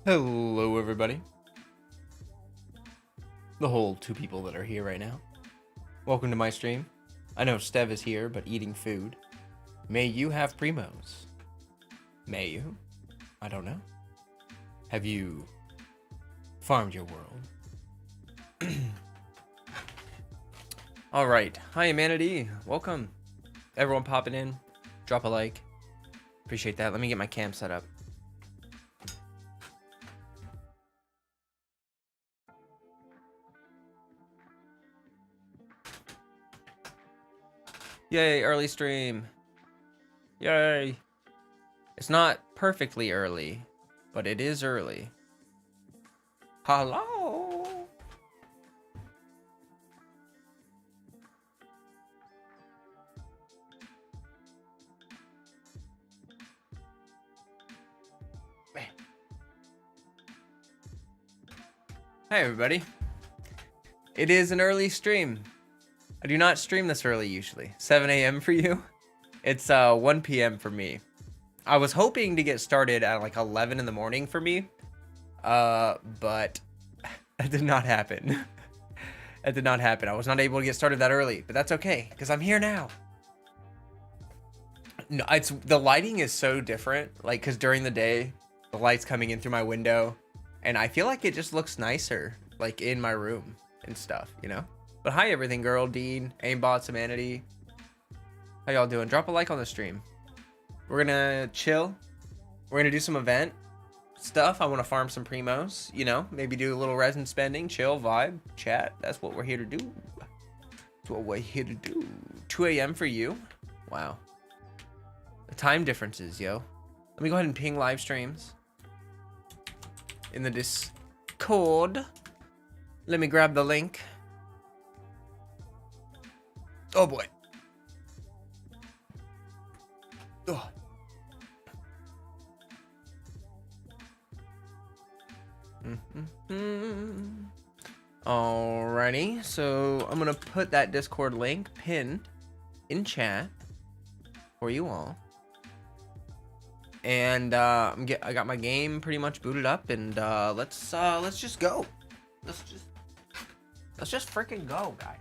Hello, everybody. The whole two people that are here right now. Welcome to my stream. I know Stev is here, but eating food. May you have primos. May you? I don't know. Have you farmed your world? All right. Hi, Amanity. Welcome. Everyone popping in. Drop a like. Appreciate that. Let me get my cam set up. Yay, early stream. Yay. It's not perfectly early, but it is early. Hello. Hey, everybody. It is an early stream. I do not stream this early usually. 7 a.m. for you? It's 1 p.m. for me. I was hoping to get started at like 11 in the morning for me. But that did not happen. That did not happen. I was not able to get started that early, but that's okay because I'm here now. No, the lighting is so different. Like, because during the day, the light's coming in through my window, and I feel like it just looks nicer, like in my room and stuff, you know? But hi, everything girl, Dean, Aimbot, Humanity. How y'all doing? Drop a like on the stream. We're gonna chill. We're gonna do some event stuff. I want to farm some primos, you know, maybe do a little resin spending, chill, vibe, chat. That's what we're here to do. That's what we're here to do. 2 a.m. for you? Wow. The time differences, yo. Let me go ahead and ping live streams in the Discord. Let me grab the link. Oh boy. Oh. Alrighty, so I'm gonna put that Discord link pinned in chat for you all, and I got my game pretty much booted up, and let's just go. Let's just freaking go, guys.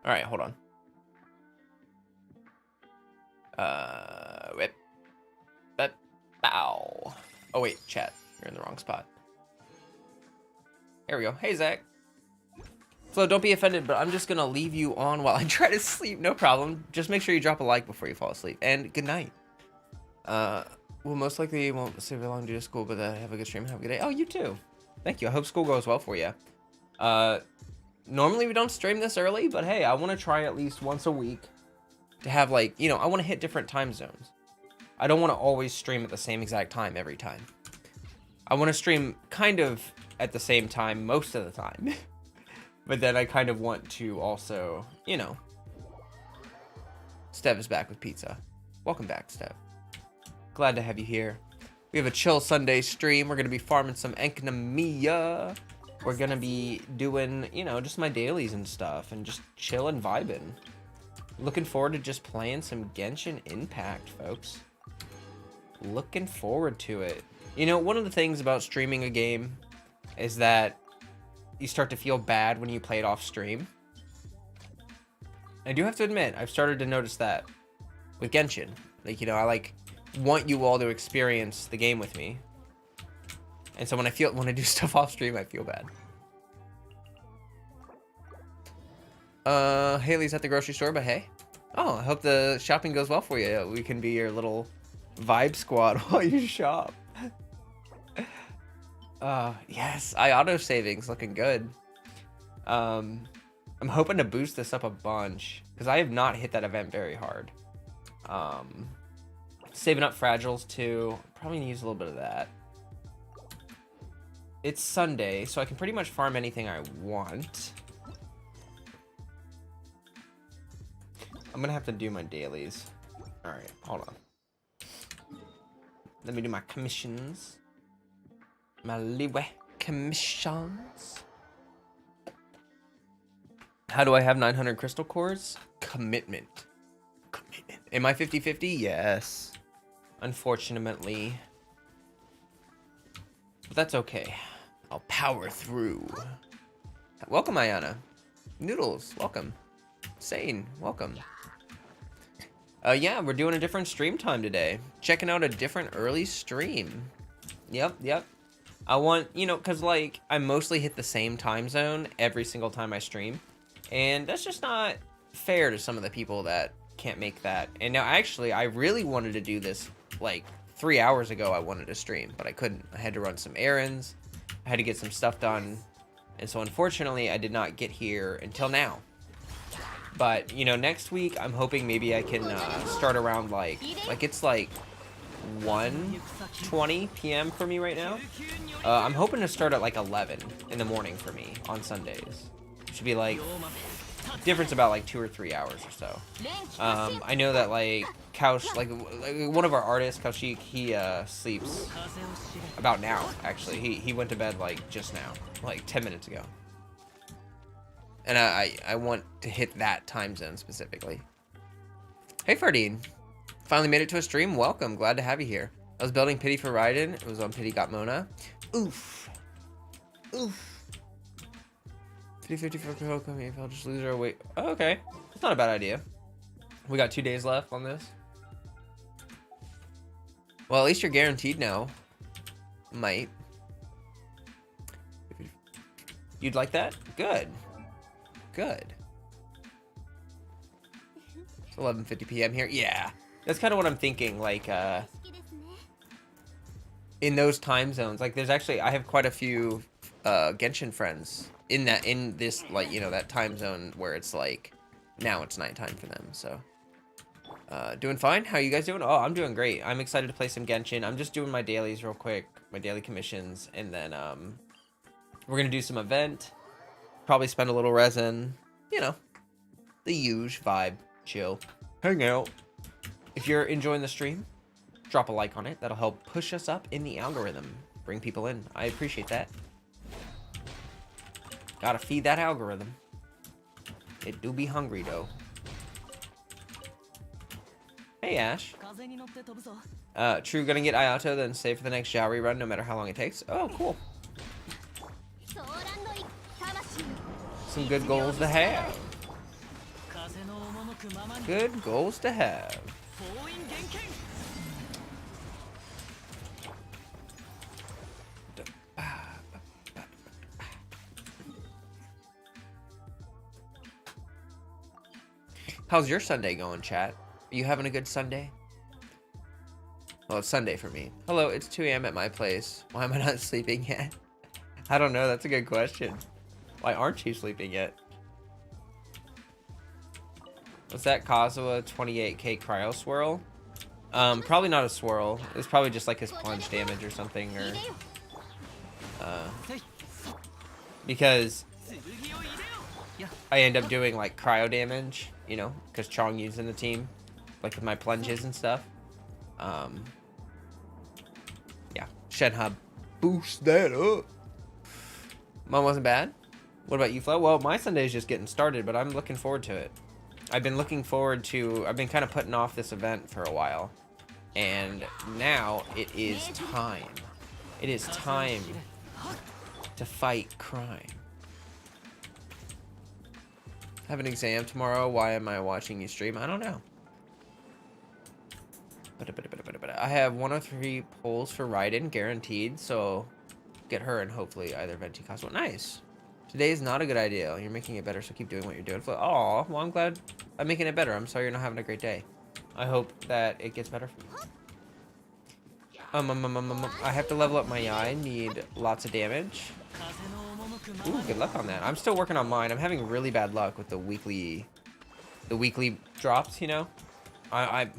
All right, hold on. Whip. Bow. Oh wait, chat. You're in the wrong spot. Here we go. Hey, Zach. Flo, don't be offended, but I'm just gonna leave you on while I try to sleep. No problem. Just make sure you drop a like before you fall asleep. And good night. Well, most likely won't stay very long due to school, but have a good stream. Have a good day. Oh, you too. Thank you. I hope school goes well for you. Normally we don't stream this early, but hey, I want to try at least once a week to have, like, you know, I want to hit different time zones. I don't want to always stream at the same exact time every time. I want to stream kind of at the same time most of the time. But then I kind of want to also, you know. Stev is back with pizza. Welcome back, Stev. Glad to have you here. We have a chill Sunday stream. We're going to be farming some Enkanomiya. We're going to be doing, you know, just my dailies and stuff. And just chilling, vibing. Looking forward to just playing some Genshin Impact, folks. Looking forward to it. You know, one of the things about streaming a game is that you start to feel bad when you play it off stream. I do have to admit, I've started to notice that with Genshin. Like, you know, I want you all to experience the game with me. And so when I do stuff off stream, I feel bad. Haley's at the grocery store, but hey. Oh, I hope the shopping goes well for you. We can be your little vibe squad while you shop. Yes, auto savings looking good. I'm hoping to boost this up a bunch because I have not hit that event very hard. Saving up fragiles too. Probably need to use a little bit of that. It's Sunday, so I can pretty much farm anything I want. I'm gonna have to do my dailies. All right, hold on. Let me do my commissions. My leeway commissions. How do I have 900 crystal cores? Commitment. Am I 50-50? Yes. unfortunately. But that's okay. I'll power through. Welcome, Ayana. Noodles, welcome. Sane, welcome. Yeah, we're doing a different stream time today. Checking out a different early stream. Yep. I want, you know, because, like, I mostly hit the same time zone every single time I stream. And that's just not fair to some of the people that can't make that. And now, actually, I really wanted to do this, like, 3 hours ago I wanted to stream, but I couldn't. I had to run some errands. I had to get some stuff done. And so, unfortunately, I did not get here until now. But, you know, next week, I'm hoping maybe I can start around, like it's like 1:20 p.m. for me right now. I'm hoping to start at like 11 in the morning for me on Sundays. Should be like difference about like 2 or 3 hours or so. I know that like Kaush, like one of our artists, Kaushik, he sleeps about now. Actually, he went to bed like just now, like 10 minutes ago. And I want to hit that time zone specifically. Hey Fardine, finally made it to a stream. Welcome, glad to have you here. I was building Pity for Raiden. It was on Pity Got Mona. Oof. 50-50 for Kokomi. If I'll just lose our weight. Oh, okay, that's not a bad idea. We got 2 days left on this. Well, at least you're guaranteed now. Might. You'd like that? Good. Good. It's 11:50 p.m. here. Yeah, that's kind of what I'm thinking. Like, in those time zones, like, there's actually I have quite a few Genshin friends in this like, you know, that time zone where it's like now it's nighttime for them. So, doing fine. How you guys doing? Oh, I'm doing great. I'm excited to play some Genshin. I'm just doing my dailies real quick, my daily commissions, and then we're gonna do some event. Probably spend a little resin, you know, the huge vibe, chill, hang out. If you're enjoying the stream, drop a like on it. That'll help push us up in the algorithm, bring people in. I appreciate that. Gotta feed that algorithm. It do be hungry though. Hey Ash. True, gonna get Ayato, then save for the next Xiaori run, no matter how long it takes. Oh, cool. Some good goals to have. Good goals to have. How's your Sunday going, chat? Are you having a good Sunday? Well, it's Sunday for me. Hello, it's 2 a.m. at my place. Why am I not sleeping yet? I don't know. That's a good question. Why aren't you sleeping yet? What's that Kazuha 28k cryo swirl? Probably not a swirl. It's probably just like his plunge damage or something, or because I end up doing like cryo damage, you know, because Chongyu's in the team, like with my plunges and stuff. Yeah, Shenhe boost that up. Mine wasn't bad. What about you, Flo? Well, my Sunday is just getting started, but I'm looking forward to it. I've been kind of putting off this event for a while, and now it is time. It is time to fight crime. I have an exam tomorrow. Why am I watching you stream? I don't know. I have 103 pulls for Raiden guaranteed, so get her and hopefully either Venti Cosmo. Nice. Today is not a good idea. You're making it better, so keep doing what you're doing. Aw, well, I'm glad I'm making it better. I'm sorry you're not having a great day. I hope that it gets better for you. I have to level up my Yai. Need lots of damage. Ooh, good luck on that. I'm still working on mine. I'm having really bad luck with the weekly drops, you know? I'm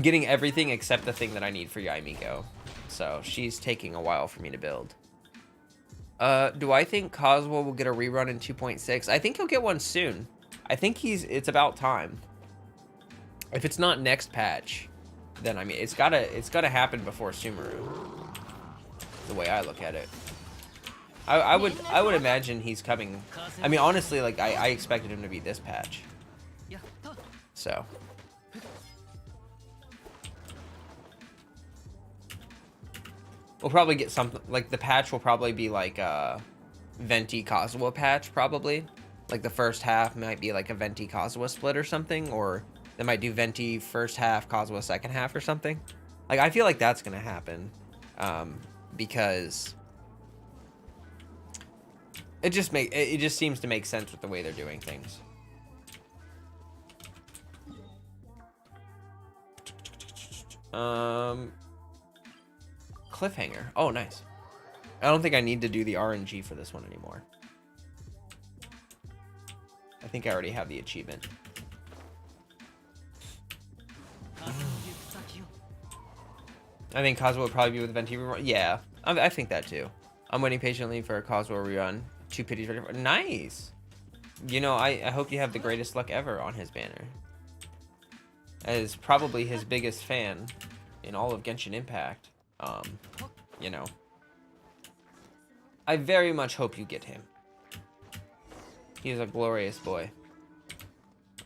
getting everything except the thing that I need for Yai Miko. So she's taking a while for me to build. Do I think Kazuha will get a rerun in 2.6? I think he'll get one soon. I think it's about time. If it's not next patch, then I mean it's gotta happen before Sumeru. The way I look at it. I would imagine he's coming. I mean, honestly, like I expected him to be this patch. So We'll probably get something like the patch will probably be like a Venti Kazuha patch, probably. Like the first half might be like a Venti Kazuha split or something, or they might do Venti first half, Kazuha second half or something. Like I feel like that's gonna happen, because it just seems to make sense with the way they're doing things. Cliffhanger. Oh, nice. I don't think I need to do the RNG for this one anymore. I think I already have the achievement. I think Kazuha would probably be with Venti rerun. Yeah, I think that too. I'm waiting patiently for a Kazuha rerun. 2 pities ready for. Nice. You know, I hope you have the greatest luck ever on his banner. As probably his biggest fan in all of Genshin Impact. You know, I very much hope you get him. He is a glorious boy.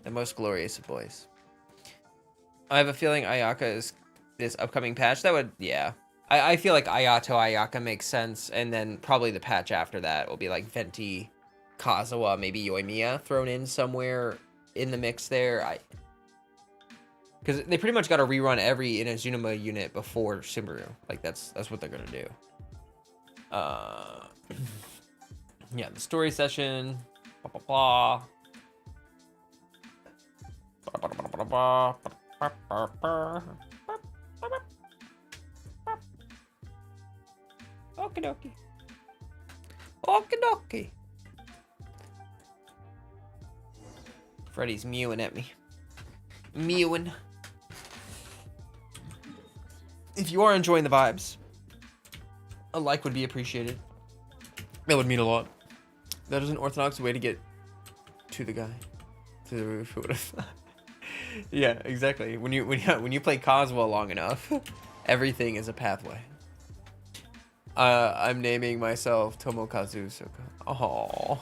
The most glorious of boys. I have a feeling Ayaka is this upcoming patch. That would, yeah. I feel like Ayato Ayaka makes sense, and then probably the patch after that will be like Venti, Kazuha, maybe Yoimiya thrown in somewhere in the mix there. Because they pretty much got to rerun every Inazuma unit before Subaru. Like that's what they're gonna do. Yeah, the story session. Blah, blah, blah. Okie dokie. Okie dokie. Freddy's mewing at me. Mewing. If you are enjoying the vibes, a like would be appreciated. That would mean a lot. That is an orthodox way to get to the guy, to the roof. Who would have thought? Yeah, exactly. When you play Kazuha long enough, everything is a pathway. I'm naming myself Tomokazu Soka. Oh.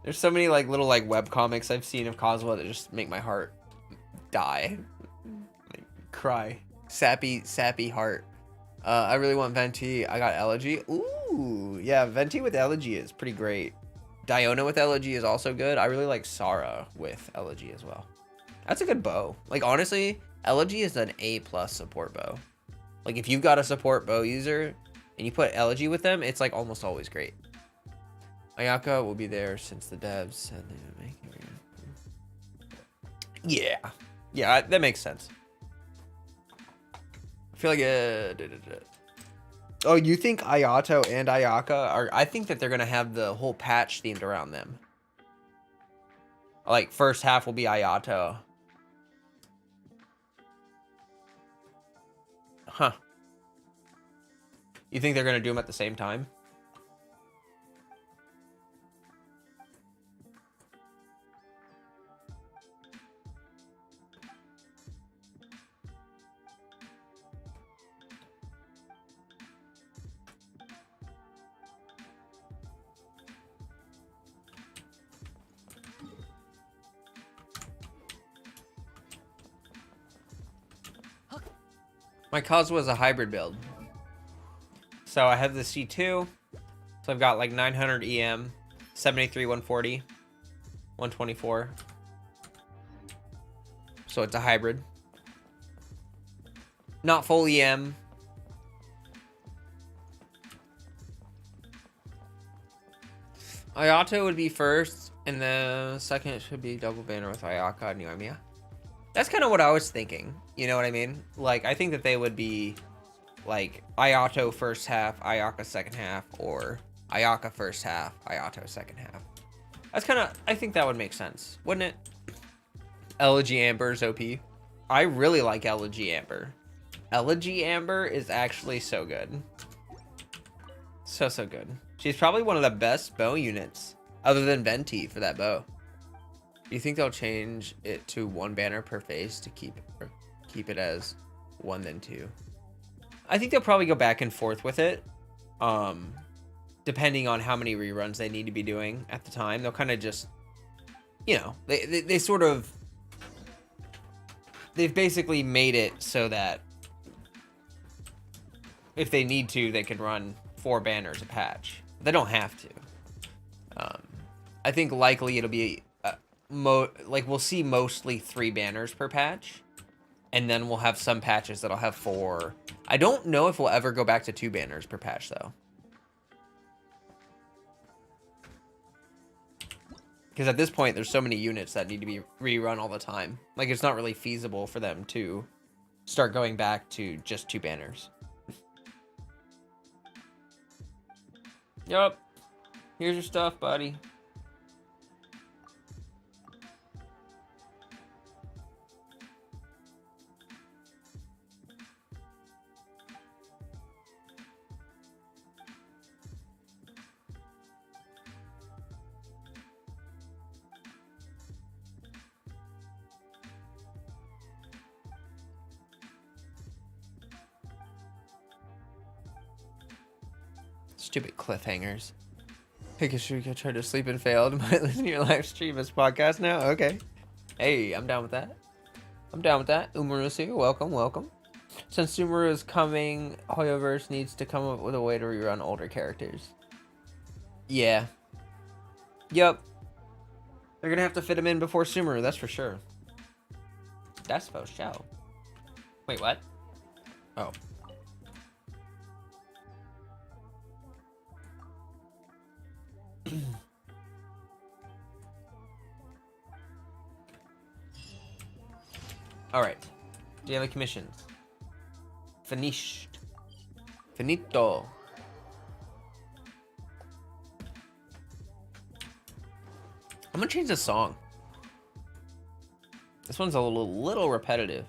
There's so many like little like web comics I've seen of Kazuha that just make my heart die, like, cry, sappy heart. I really want Venti. I got Elegy. Ooh, yeah, Venti with Elegy is pretty great. Diona with Elegy is also good. I really like Sara with Elegy as well. That's a good bow. Like honestly, Elegy is an A+ support bow. Like if you've got a support bow user and you put Elegy with them, it's like almost always great. Ayaka will be there since the devs said they would make it. Yeah, that makes sense. I feel like oh, you think Ayato and Ayaka are? I think that they're gonna have the whole patch themed around them. Like first half will be Ayato. Huh. You think they're gonna do them at the same time? My Kazuha is a hybrid build. So I have the C2. So I've got like 900 EM, 73, 140, 124. So it's a hybrid. Not full EM. Ayato would be first, and the second should be double banner with Ayaka and Yoimiya. That's kind of what I was thinking. You know what I mean? Like, I think that they would be, like, Ayato first half, Ayaka second half, or Ayaka first half, Ayato second half. That's kind of, I think that would make sense, wouldn't it? Elegy Amber is OP. I really like Elegy Amber. Elegy Amber is actually so good. So good. She's probably one of the best bow units, other than Venti, for that bow. Do you think they'll change it to one banner per phase to keep it as one then two? I think they'll probably go back and forth with it, depending on how many reruns they need to be doing at the time. They'll kind of just, you know, they sort of they've basically made it so that if they need to, they can run 4 banners a patch. They don't have to. I think likely it'll be like we'll see mostly 3 banners per patch, and then we'll have some patches that'll have 4. I don't know if we'll ever go back to 2 banners per patch though, because at this point there's so many units that need to be rerun all the time. Like it's not really feasible for them to start going back to just 2 banners. Yup. Here's your stuff, buddy. Stupid cliffhangers. Hikashuka tried to sleep and failed. Might listen to your live stream as podcast now. Okay. Hey, I'm down with that. I'm down with that. Umaru's here. Welcome, welcome. Since Sumeru is coming, Hoyoverse needs to come up with a way to rerun older characters. Yeah. Yup. They're gonna have to fit him in before Sumeru, that's for sure. That's for sure. Wait, what? Oh. All right. Daily commissions. Finished. Finito. I'm gonna change the song. This one's a little repetitive.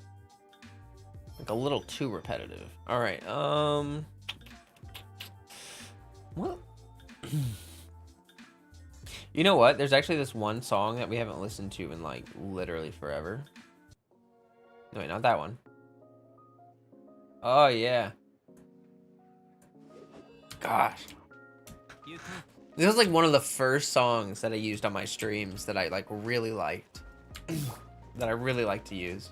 Like a little too repetitive. All right. Well. You know what? There's actually this one song that we haven't listened to in like literally forever. No, wait, not that one. Oh, yeah. Gosh. This was like one of the first songs that I used on my streams that I like really liked. That I really like to use.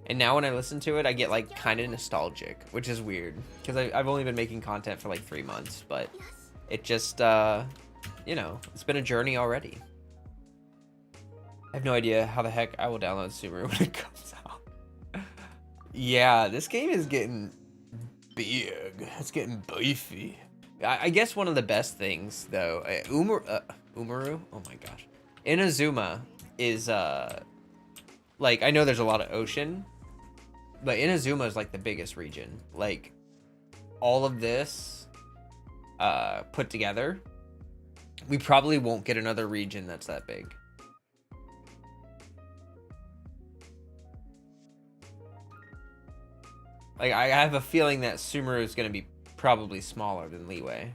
And now when I listen to it, I get like kind of nostalgic, which is weird. Because I've only been making content for like 3 months, but it just, you know, it's been a journey already. I have no idea how the heck I will download Sumeru when it comes out. Yeah, this game is getting big. It's getting beefy. I guess one of the best things, though, Umaru? Oh my gosh. Inazuma is, like, I know there's a lot of ocean, but Inazuma is, like, the biggest region. Like, all of this put together, we probably won't get another region that's that big. Like, I have a feeling that Sumeru is going to be probably smaller than Liyue.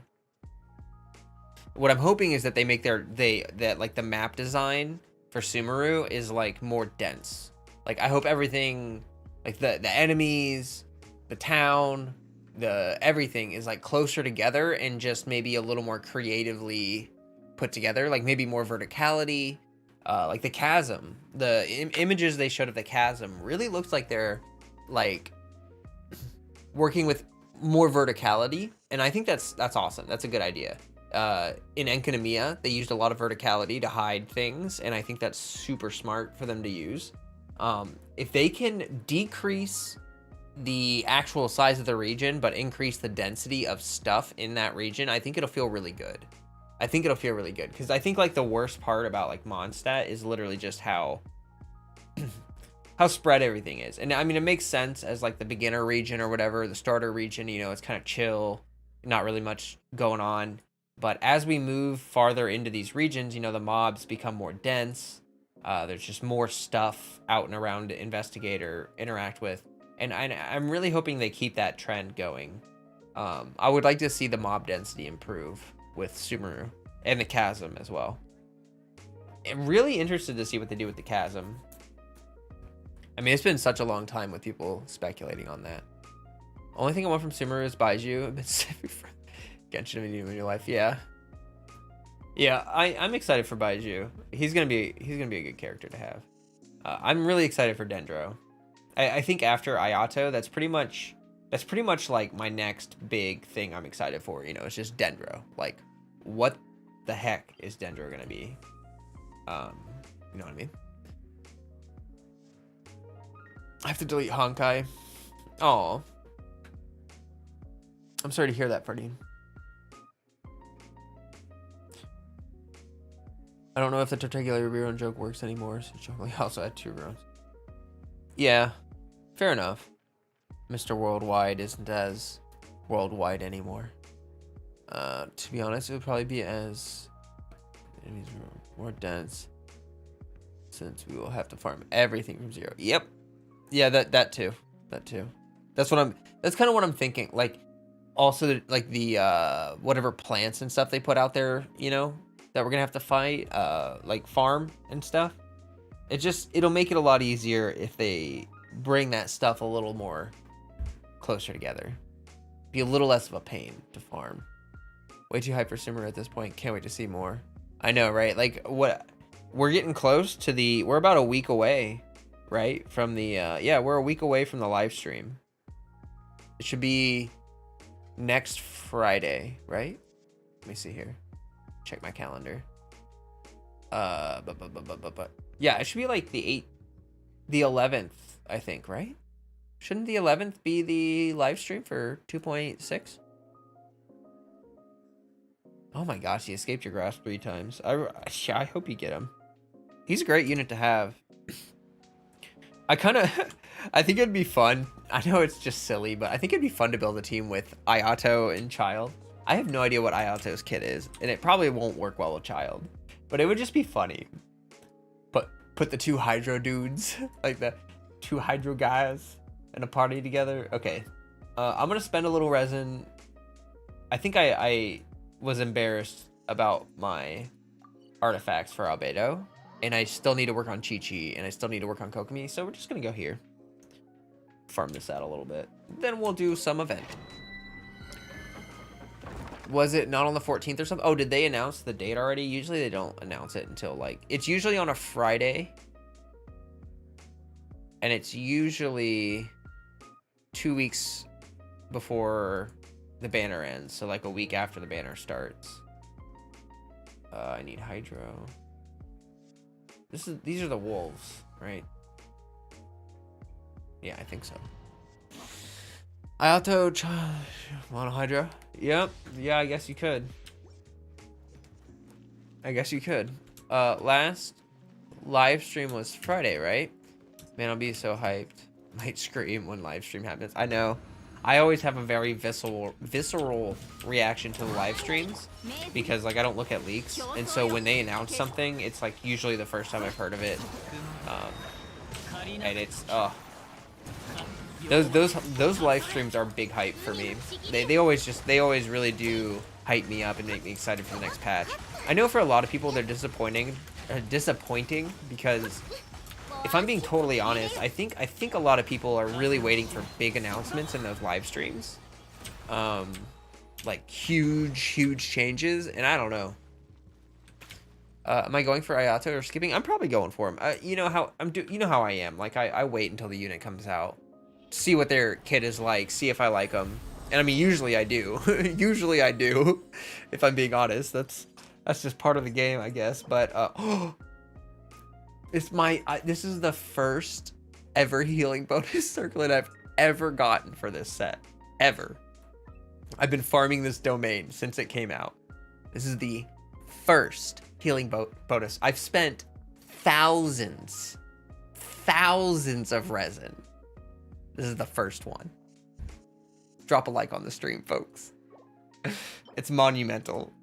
What I'm hoping is that they make that like the map design for Sumeru is like more dense. Like, I hope everything, like the enemies, the town, everything is like closer together and just maybe a little more creatively put together. Like maybe more verticality, like the chasm. The images they showed of the chasm really looks like they're like working with more verticality, and I think that's awesome. That's a good idea. In Enkanomiya, they used a lot of verticality to hide things, and I think that's super smart for them to use. If they can decrease the actual size of the region, but increase the density of stuff in that region, I think it'll feel really good. I think it'll feel really good, because I think like the worst part about like Mondstadt is literally just how spread everything is. And I mean, it makes sense as like the beginner region or whatever, the starter region, you know, it's kind of chill, not really much going on. But as we move farther into these regions, you know, the mobs become more dense. There's just more stuff out and around to investigate or interact with. And I'm really hoping they keep that trend going. I would like to see the mob density improve with Sumeru and the chasm as well. I'm really interested to see what they do with the chasm. I mean, it's been such a long time with people speculating on that. Only thing I want from Sumeru is Baiju. I've been saving for Genshin in your life. Yeah. Yeah, I'm excited for Baiju. He's gonna be a good character to have. I'm really excited for Dendro. I think after Ayato, that's pretty much like my next big thing I'm excited for. You know, it's just Dendro. Like, what the heck is Dendro gonna be? You know what I mean? I have to delete Honkai. Oh, I'm sorry to hear that, Ferdine. I don't know if the particular rerun joke works anymore. So Chocolate also had 2 runs. Yeah, fair enough. Mr. Worldwide isn't as worldwide anymore. To be honest, it would probably be as enemies more dense, since we will have to farm everything from 0. Yep. Yeah, that too. That too. That's kind of what I'm thinking. Like, also like the whatever plants and stuff they put out there, you know, that we're gonna have to fight, like farm and stuff. It'll make it a lot easier if they bring that stuff a little more closer together. Be a little less of a pain to farm. Way too hype for Simmer at this point. Can't wait to see more. I know, right? Like, what, we're getting close to we're about a week away, right? From the, yeah, we're a week away from the live stream. It should be next Friday, right? Let me see here. Check my calendar. Yeah, it should be like the 11th, I think, right? Shouldn't the 11th be the live stream for 2.6? Oh my gosh, he escaped your grasp 3 times. I hope you get him. He's a great unit to have. I think it'd be fun. I know it's just silly, but I think it'd be fun to build a team with Ayato and Child. I have no idea what Ayato's kit is, and it probably won't work well with Child, but it would just be funny. But put the 2 Hydro dudes, like the 2 Hydro guys, in a party together. Okay, I'm gonna spend a little resin. I think I was embarrassed about my artifacts for Albedo, and I still need to work on Chi-Chi, and I still need to work on Kokomi, so we're just gonna go here. Farm this out a little bit. Then we'll do some event. Was it not on the 14th or something? Oh, did they announce the date already? Usually they don't announce it until, like, it's usually on a Friday. And it's usually 2 weeks before the banner ends. So, like, a week after the banner starts. I need Hydro. These are the wolves, right? Yeah, I think so. Ayato, Mono Hydro. Yep. Yeah, I guess you could. Last live stream was Friday, right? Man, I'll be so hyped. Might scream when live stream happens. I know. I always have a very visceral reaction to the live streams because, like, I don't look at leaks, and so when they announce something, it's like usually the first time I've heard of it, and it's those live streams are big hype for me. They always really do hype me up and make me excited for the next patch. I know for a lot of people they're disappointing because, if I'm being totally honest, I think a lot of people are really waiting for big announcements in those live streams, like huge changes, and I don't know. Am I going for Ayato or skipping? I'm probably going for him. You know how I am. Like, I wait until the unit comes out, see what their kit is like, see if I like them, and I mean usually I do. Usually I do, if I'm being honest. That's just part of the game, I guess. But this is the first ever healing bonus circlet I've ever gotten for this set. Ever. I've been farming this domain since it came out. This is the first healing bonus. I've spent thousands of resin. This is the first one. Drop a like on the stream, folks. It's monumental.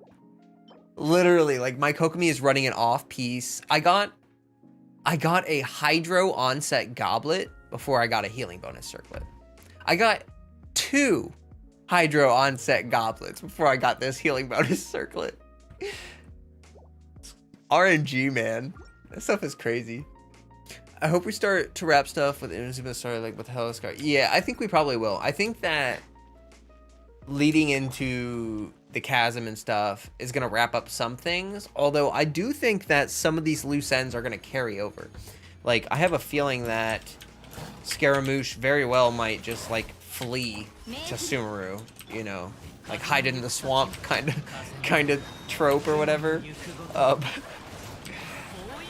Literally, like, my Kokomi is running an off piece. I got a Hydro onset goblet before I got a healing bonus circlet. I got 2 Hydro onset goblets before I got this healing bonus circlet. RNG, man. That stuff is crazy. I hope we start to wrap stuff with Inazuma Story, like with Hellascar. Yeah, I think we probably will. I think that leading into the chasm and stuff is going to wrap up some things. Although I do think that some of these loose ends are going to carry over. Like, I have a feeling that Scaramouche very well might just, like, flee to Sumeru, you know, like hide in the swamp kind of trope or whatever.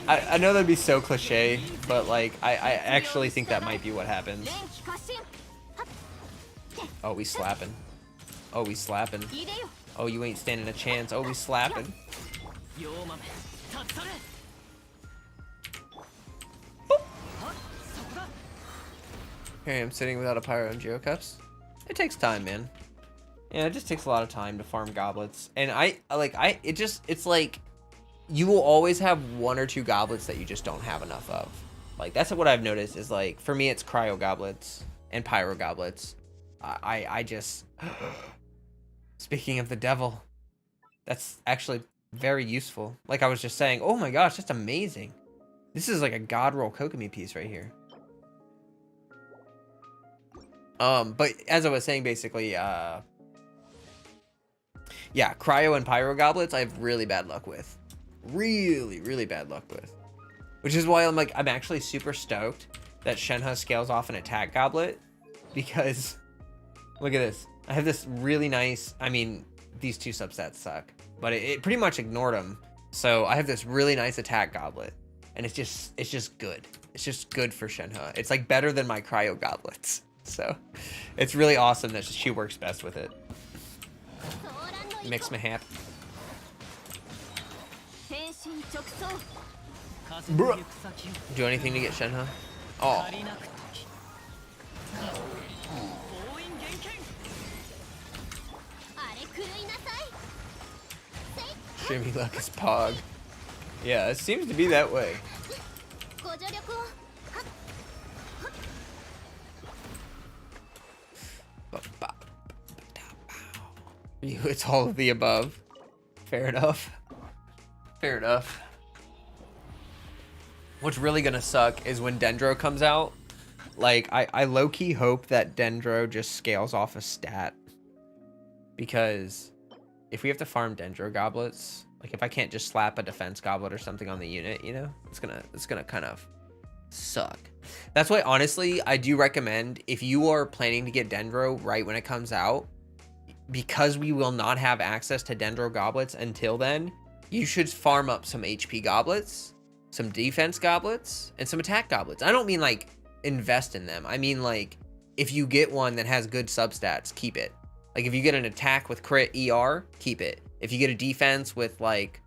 I know that'd be so cliche, but like I actually think that might be what happens. Oh, we slapping. Oh, we slapping. Oh, you ain't standing a chance. Oh, we slapping. Here I am sitting without a pyro and Geocups. It takes time, man. Yeah, it just takes a lot of time to farm goblets. And it's like you will always have 1 or 2 goblets that you just don't have enough of. Like, that's what I've noticed is, like, for me, it's cryo goblets and pyro goblets. I just, speaking of the devil, that's actually very useful. Like I was just saying, oh my gosh, that's amazing. This is like a god roll Kokomi piece right here. But as I was saying, basically, yeah, cryo and pyro goblets I have really bad luck with. Really bad luck with. Which is why I'm actually super stoked that Shenhe scales off an attack goblet, because look at this. I have this really nice, I mean, these 2 substats suck, but it pretty much ignored them. So I have this really nice attack goblet, and it's just good. It's just good for Shenhe. It's like better than my cryo goblets. So it's really awesome that she works best with it. Makes me happy. Bruh. Do anything to get Shenhe? Oh. Jimmy Luck is Pog. Yeah, it seems to be that way. It's all of the above. Fair enough. Fair enough. What's really gonna suck is when Dendro comes out. Like, I low-key hope that Dendro just scales off a stat. Because if we have to farm Dendro goblets, like if I can't just slap a defense goblet or something on the unit, you know, it's gonna kind of suck. That's why, honestly, I do recommend, if you are planning to get Dendro right when it comes out, because we will not have access to Dendro goblets until then, you should farm up some HP goblets, some defense goblets, and some attack goblets. I don't mean like invest in them. I mean, like, if you get one that has good substats, keep it. Like, if you get an attack with crit ER, keep it. If you get a defense with like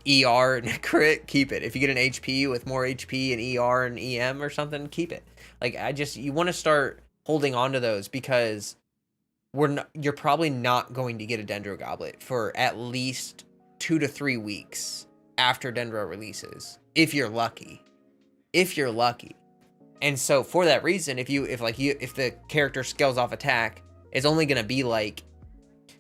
ER and crit, keep it. If you get an HP with more HP and ER and EM or something, keep it. Like, you want to start holding on to those, because you're probably not going to get a Dendro goblet for at least 2 to 3 weeks after Dendro releases, if you're lucky. And so for that reason, if the character scales off attack, it's only gonna be like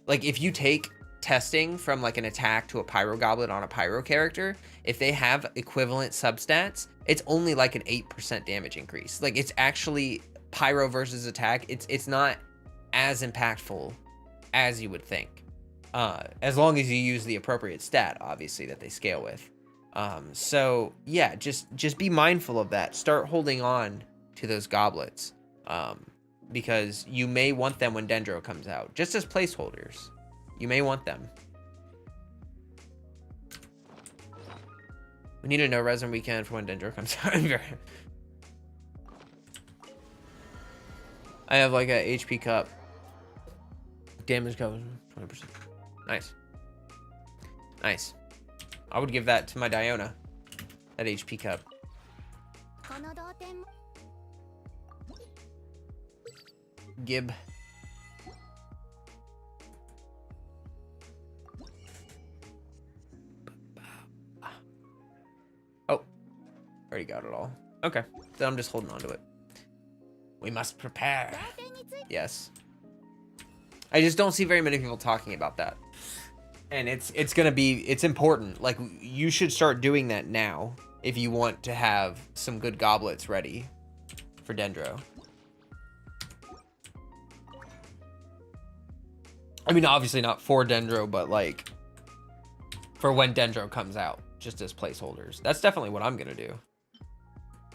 if you take testing from like an attack to a pyro goblet on a pyro character, if they have equivalent substats, it's only like an 8% damage increase. Like, it's actually pyro versus attack. It's not as impactful as you would think, as long as you use the appropriate stat, obviously, that they scale with. So yeah, just be mindful of that. Start holding on to those goblets, because you may want them when Dendro comes out, just as placeholders. You may want them. We need a no resin weekend for when Dendro comes out. I have like a HP cup. Damage coverage 20%. Nice. Nice. I would give that to my Diona. That HP cup. Gib. Oh. Already got it all. Okay. Then I'm just holding on to it. We must prepare. Yes. I just don't see very many people talking about that. And it's important. Like, you should start doing that now if you want to have some good goblets ready for Dendro. I mean, obviously not for Dendro, but like for when Dendro comes out, just as placeholders. That's definitely what I'm gonna do.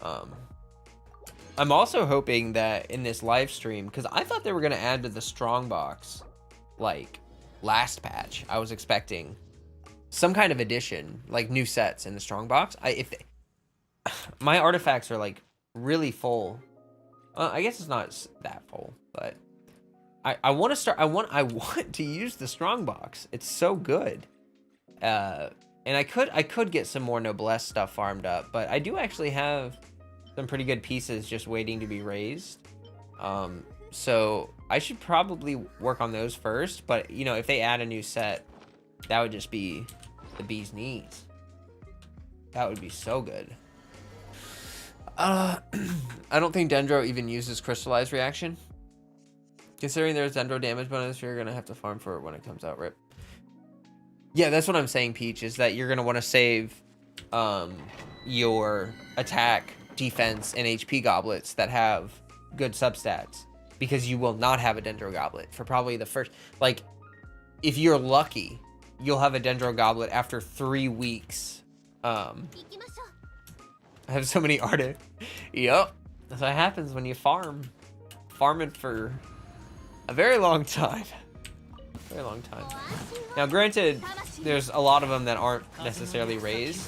I'm also hoping that in this live stream, because I thought they were going to add to the strongbox, like, last patch. I was expecting some kind of addition, like new sets in the strongbox. My artifacts are, like, really full. I guess it's not that full, but I want to start. I want to use the strongbox. It's so good. And I could get some more noblesse stuff farmed up, but I do actually have some pretty good pieces just waiting to be raised. So I should probably work on those first, but you know, if they add a new set, that would just be the bee's knees. That would be so good. I don't think Dendro even uses crystallized reaction. Considering there's Dendro damage bonus, you're gonna have to farm for it when it comes out, rip. Yeah, that's what I'm saying, Peach, is that you're gonna want to save your attack, defense, and HP goblets that have good substats, because you will not have a Dendro goblet for probably the first, like, if you're lucky, you'll have a Dendro goblet after 3 weeks. I have so many artists. Yep, that's what happens when you farm it for a very long time. Very long time. Now, granted, there's a lot of them that aren't necessarily raised,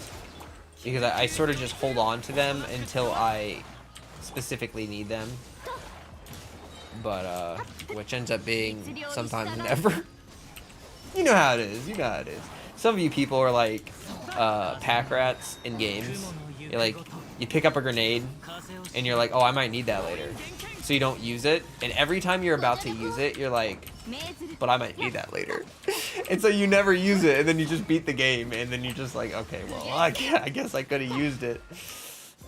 because I sort of just hold on to them until I specifically need them. But, which ends up being sometimes never. You know how it is. You know how it is. Some of you people are like, pack rats in games. You're like, you pick up a grenade, and you're like, oh, I might need that later. So you don't use it, and every time you're about to use it, you're like, but I might need that later. And so you never use it, and then you just beat the game, and then you're just like, okay, well, I guess I could have used it.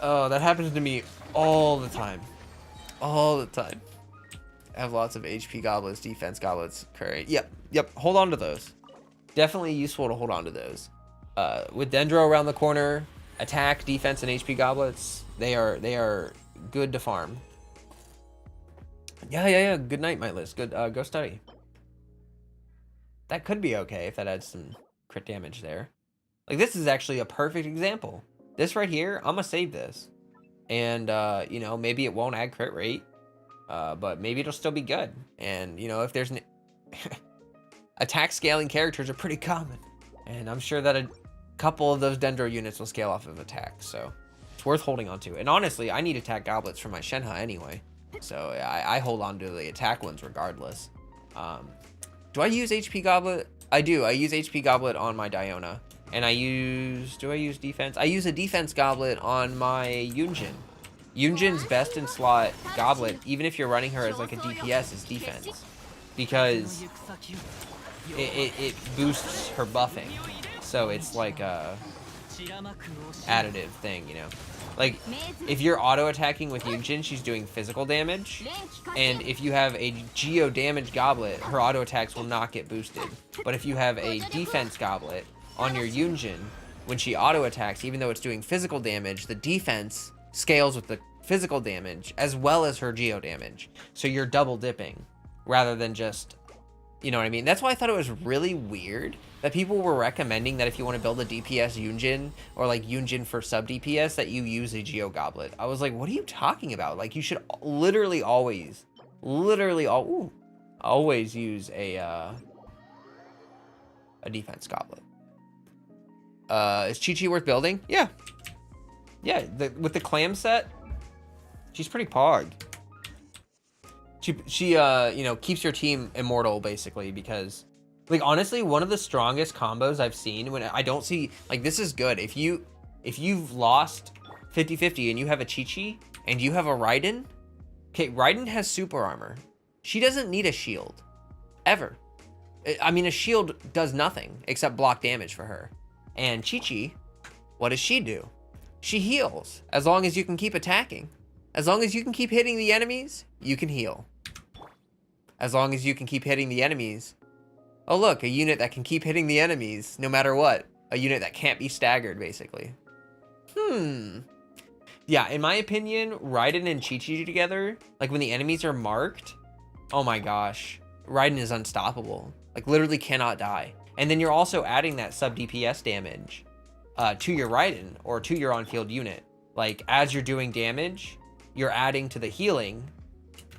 Oh, that happens to me all the time. All the time. I have lots of HP goblets, defense goblets, curry. Yep, hold on to those. Definitely useful to hold on to those. With Dendro around the corner, attack, defense, and HP goblets, they are good to farm. Yeah. Good night, my list. Good. Go study. That could be okay if that adds some crit damage there. Like, this is actually a perfect example. This right here, I'm gonna save this, and you know, maybe it won't add crit rate, but maybe it'll still be good. And you know, if there's an attack scaling characters are pretty common, and I'm sure that a couple of those Dendro units will scale off of attack, so it's worth holding on to. And honestly, I need attack goblets for my Shenhe anyway. So I hold on to the attack ones regardless. Do I use HP Goblet? I do. I use HP Goblet on my Diona. And do I use defense? I use a defense goblet on my Yunjin. Yunjin's best in slot goblet, even if you're running her as like a DPS, is defense. Because it boosts her buffing. So it's like a additive thing, you know? Like, if you're auto-attacking with Yunjin, she's doing physical damage. And if you have a Geo damage goblet, her auto-attacks will not get boosted. But if you have a defense goblet on your Yunjin, when she auto-attacks, even though it's doing physical damage, the defense scales with the physical damage as well as her Geo damage. So you're double dipping rather than just, you know what I mean? That's why I thought it was really weird that people were recommending that if you want to build a DPS Yunjin, or like Yunjin for sub DPS, that you use a Geo Goblet. I was like, what are you talking about? Like, you should literally always use a defense goblet. Is Chi-Chi worth building? Yeah. Yeah, with the clam set, she's pretty pog. She you know, keeps your team immortal, basically, because, like, honestly, one of the strongest combos I've seen, when I don't see, like, this is good. If you've lost 50-50 and you have a Chi-Chi and you have a Raiden, okay, Raiden has super armor. She doesn't need a shield. Ever. I mean, a shield does nothing except block damage for her. And Chi-Chi, what does she do? She heals. As long as you can keep attacking. As long as you can keep hitting the enemies, you can heal. As long as you can keep hitting the enemies. Oh look, a unit that can keep hitting the enemies no matter what. A unit that can't be staggered, basically. Yeah, in my opinion, Raiden and Chi-Chi together, like when the enemies are marked, oh my gosh, Raiden is unstoppable. Like, literally cannot die. And then you're also adding that sub DPS damage to your Raiden or to your on-field unit. like as you're doing damage, you're adding to the healing,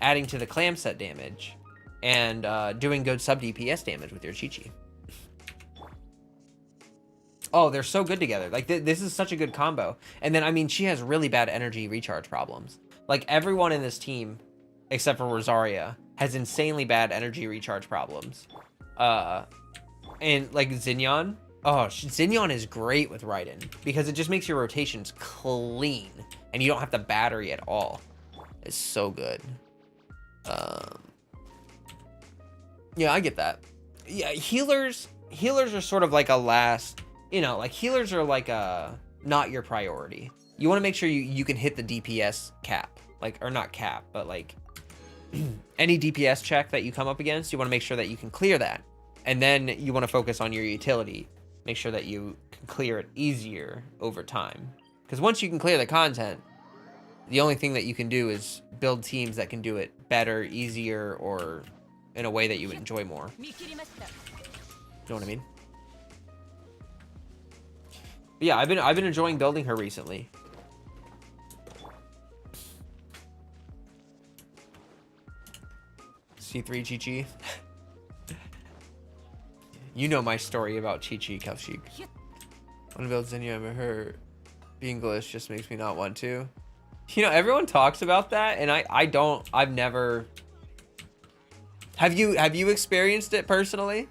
adding to the clam set damage, and doing good sub DPS damage with your Chi-Chi. Oh, they're so good together. Like, this is such a good combo. And then, I mean, she has really bad energy recharge problems. Like, everyone in this team, except for Rosaria, has insanely bad energy recharge problems. And, like, Xinyan. Oh, Xinyan is great with Raiden, because it just makes your rotations clean, and you don't have to battery at all. It's so good. Yeah, I get that. Yeah, healers are sort of like a last... You know, like, healers are like not your priority. You want to make sure you can hit the DPS cap. Like, or not cap, but like any DPS check that you come up against, you want to make sure that you can clear that. And then you want to focus on your utility. Make sure that you can clear it easier over time. Because once you can clear the content, the only thing that you can do is build teams that can do it better, easier, or in a way that you would enjoy more. You know what I mean? But yeah, I've been enjoying building her recently. C3 Chi-Chi. You know my story about Chi-Chi, Kaushik. Want to build Xinyan, but her being glitch just makes me not want to. You know, everyone talks about that, and I've never... Have you experienced it personally?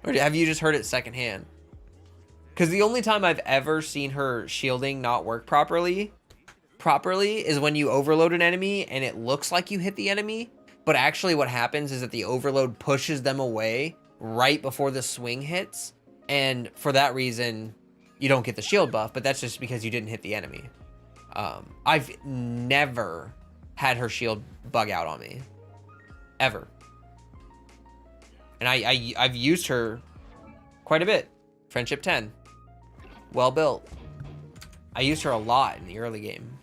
Or have you just heard it secondhand? Because the only time I've ever seen her shielding not work properly is when you overload an enemy and it looks like you hit the enemy, but actually what happens is that the overload pushes them away right before the swing hits, and for that reason you don't get the shield buff, but that's just because you didn't hit the enemy. I've never had her shield bug out on me, ever. And I've used her quite a bit. Friendship 10. Well built. I used her a lot in the early game.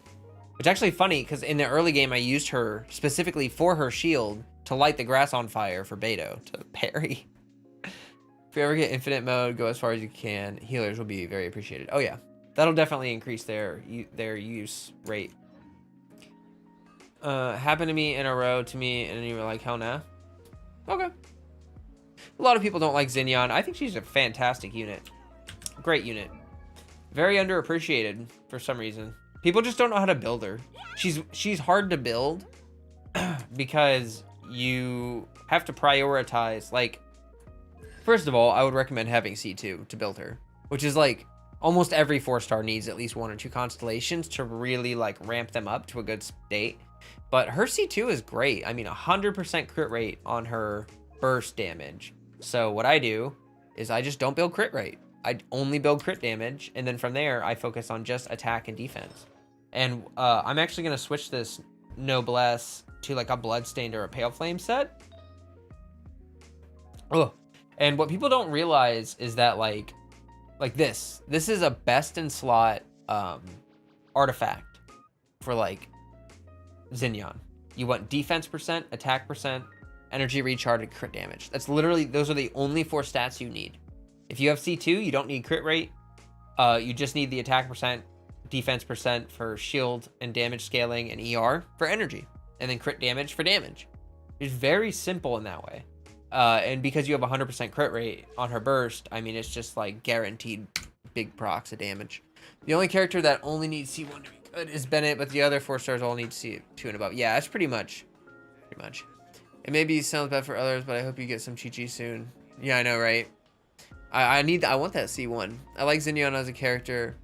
It's actually funny, because in the early game I used her specifically for her shield to light the grass on fire for Beto to parry. If you ever get infinite mode, go as far as you can. Healers will be very appreciated. Oh yeah. That'll definitely increase their use rate. Happened to me in a row to me, and you were like, hell nah. Okay. A lot of people don't like Xinyan. I think she's a fantastic unit. Great unit. Very underappreciated for some reason. People just don't know how to build her. She's hard to build because you have to prioritize. Like, first of all, I would recommend having C2 to build her, which is like almost every 4-star needs at least 1 or 2 constellations to really like ramp them up to a good state. But her C2 is great. I mean, 100% crit rate on her burst damage. So what I do is I just don't build crit rate. I only build crit damage, and then from there I focus on just attack and defense. And I'm actually gonna switch this Noblesse to like a Bloodstained or a Pale Flame set. Oh, and what people don't realize is that like this is a best in slot artifact for like Xinyan. You want defense percent, attack percent, energy recharge, and crit damage. That's literally, those are the only 4 stats you need. If you have C2, you don't need crit rate. You just need the attack percent, defense percent for shield and damage scaling, and ER for energy, and then crit damage for damage. It's very simple in that way. And because you have 100% crit rate on her burst, I mean, it's just like guaranteed big procs of damage. The only character that only needs C1 to be good is Bennett, but the other 4 stars all need C2 and above. Yeah, that's pretty much. It maybe sounds bad for others, but I hope you get some Chi-Chi soon. Yeah, I know, right? I want that C1. I like Xinyan as a character.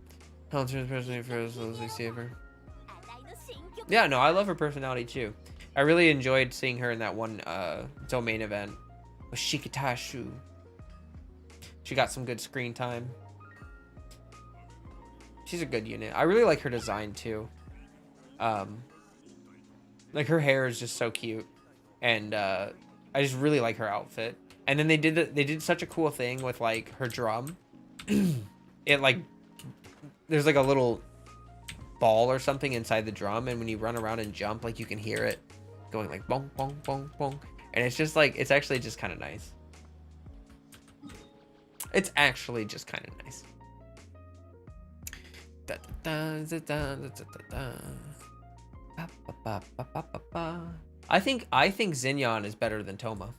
Yeah, no, I love her personality too. I really enjoyed seeing her in that one domain event with Shikatashu. She got some good screen time. She's a good unit. I really like her design too. Like her hair is just so cute, and I just really like her outfit. And then they did such a cool thing with like her drum. It like, there's like a little ball or something inside the drum, and when you run around and jump, like you can hear it going like bong bong bong bong, and it's just like, it's actually just kind of nice. It's actually just kind of nice. I think Xinyan is better than Toma.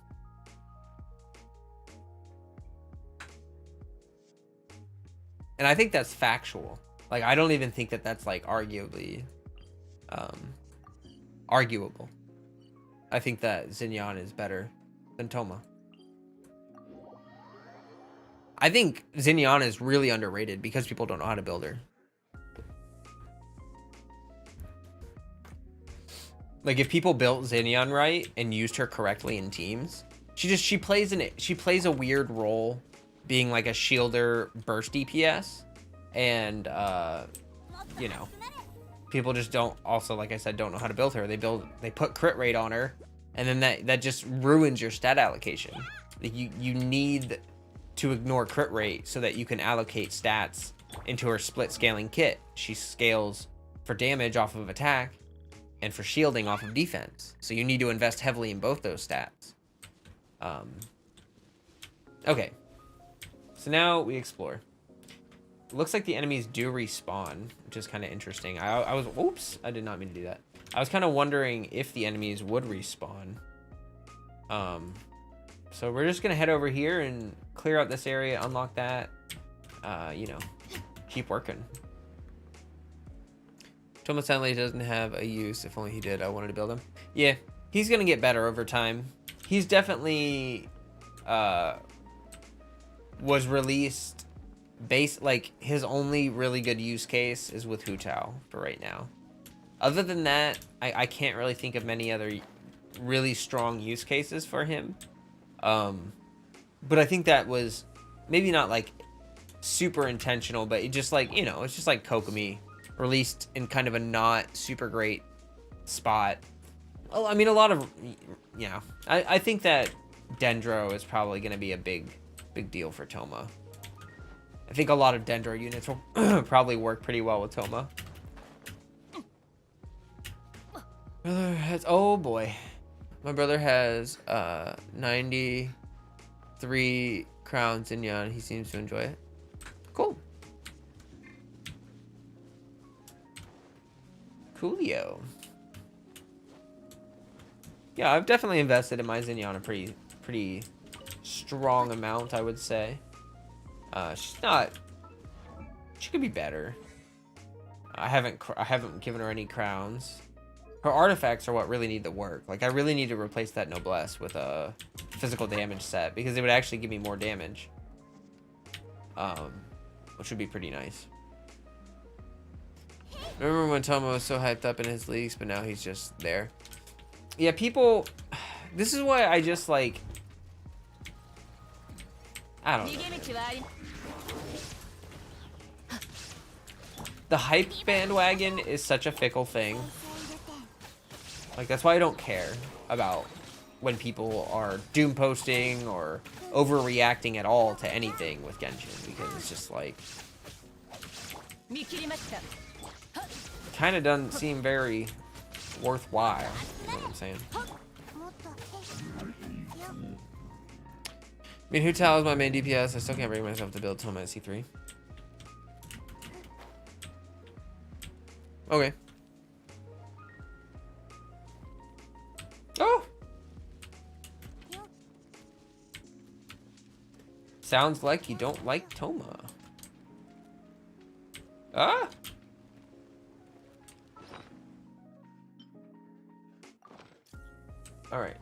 And I think that's factual. Like, I don't even think that that's like arguably arguable. I think that Xinyan is better than Toma. I think Xinyan is really underrated because people don't know how to build her. Like, if people built Xinyan right and used her correctly in teams, she plays a weird role, being like a shielder burst DPS, and you know, people just don't, also like I said, don't know how to build her. They put crit rate on her, and then that just ruins your stat allocation. Like, you need to ignore crit rate so that you can allocate stats into her split scaling kit. She scales for damage off of attack and for shielding off of defense. So you need to invest heavily in both those stats. Okay. So now we explore. It looks like the enemies do respawn, which is kind of interesting. I was, oops, I did not mean to do that. I was kind of wondering if the enemies would respawn. So we're just gonna head over here and clear out this area, unlock that, you know, keep working. Toma sadly doesn't have a use. If only he did, I wanted to build him. Yeah, he's gonna get better over time. He's definitely was released like his only really good use case is with Hu Tao for right now. Other than that, I can't really think of many other really strong use cases for him. But I think that was maybe not like super intentional, but it just like, you know, it's just like Kokomi released in kind of a not super great spot. Well, I mean, a lot of, you know, I think that Dendro is probably going to be a big deal for Toma. I think a lot of Dendro units will probably work pretty well with Toma. Brother has, oh boy. My brother has 93 crowns in Yan. He seems to enjoy it. Cool. Coolio. Yeah, I've definitely invested in my Xinyan a pretty strong amount, I would say. She could be better. I haven't given her any crowns. Her artifacts are what really need the work. Like, I really need to replace that noblesse with a physical damage set, because it would actually give me more damage. Which would be pretty nice. Remember when Toma was so hyped up in his leagues, but now he's just there? Yeah, people... This is why I just, like... I don't know. The hype bandwagon is such a fickle thing. Like, that's why I don't care about when people are doom posting or overreacting at all to anything with Genshin, because it's just like... kind of doesn't seem very worthwhile. You know what I'm saying? I mean, Hu Tao is my main DPS. I still can't bring myself to build Toma at C3. Okay. Oh! Sounds like you don't like Toma. Ah! Alright.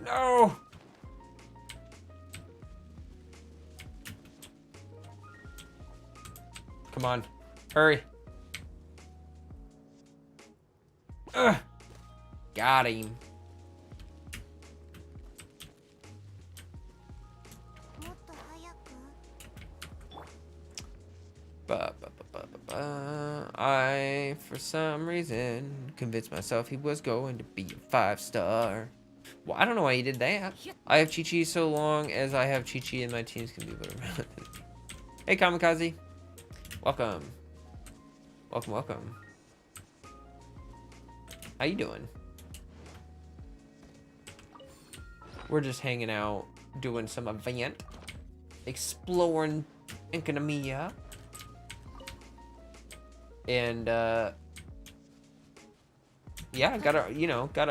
No! Come on. Hurry. Ugh. Got him. I, for some reason, convinced myself he was going to be a 5-star. Well, I don't know why he did that. I have Chi-Chi so long as I have Chi-Chi and my teams can be whatever. Hey, Kamikaze. Welcome. Welcome, welcome. How you doing? We're just hanging out, doing some event, exploring Enkanomiya. And, yeah, gotta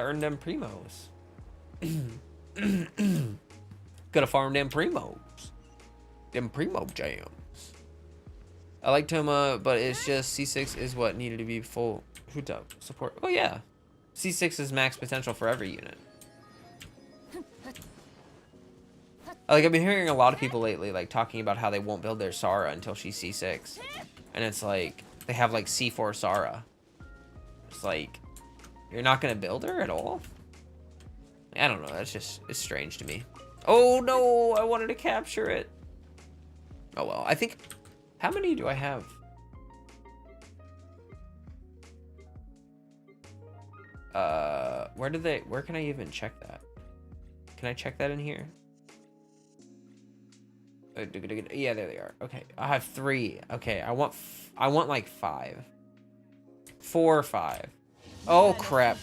earn them primos. Gotta farm them primos. Them primo jams. I liked him, but it's just C6 is what needed to be full Huta support. Oh yeah, C6 is max potential for every unit. Like, I've been hearing a lot of people lately like talking about how they won't build their Sara until she's C6, and it's like they have like C4 Sara. It's like, you're not gonna build her at all? I don't know. It's strange to me. Oh no, I wanted to capture it. Oh well, I think, how many do I have? Where can I even check that? Can I check that in here? Yeah, there they are. Okay, I have 3. Okay, I want like 5. 4 or 5. Oh crap.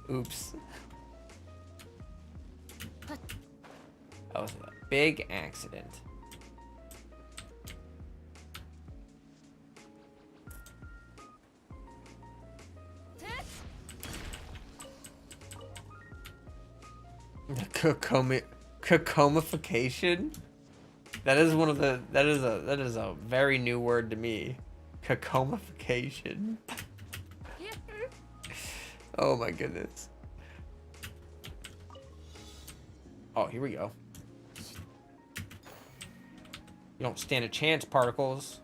Oops. That was a big accident. Cacomification? That is one of the, that is a very new word to me. Cacomification. Oh my goodness. Oh, here we go. You don't stand a chance, particles.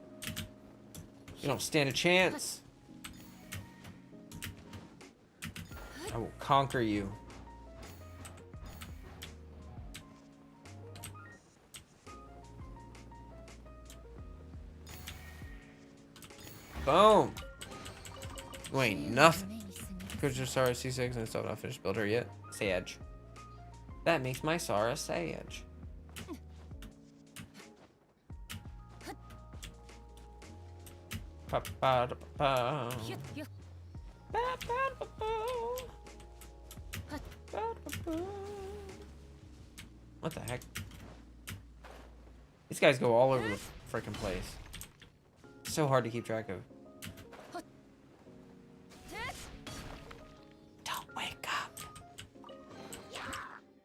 You don't stand a chance. I will conquer you. Boom. You ain't nothing. Because your Sara C6 and still not finished build her yet. Sage. That makes my Sara Sage. What the heck? These guys go all over the freaking place. So hard to keep track of. Don't wake up.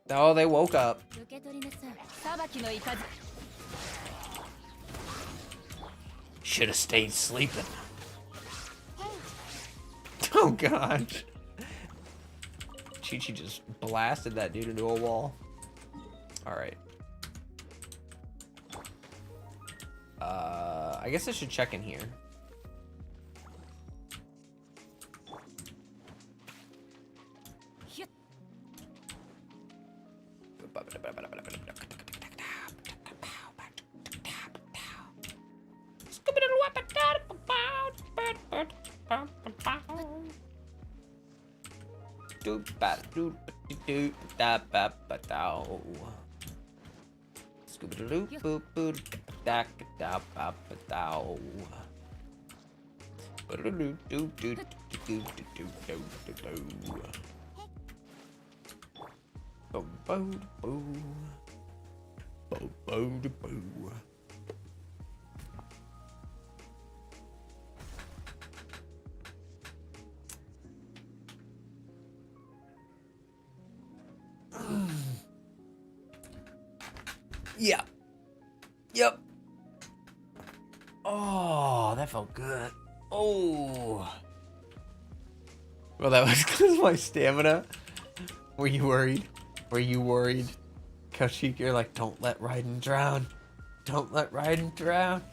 Oh, they woke up. Should have stayed sleeping. Oh gosh. Chi-Chi just blasted that dude into a wall. Alright. I guess I should check in here. Yeah. Yep. Oh, that felt good. Oh. Well, that was because of my stamina. Were you worried? Were you worried? Kaushik, you're like, don't let Raiden drown. Don't let Raiden drown.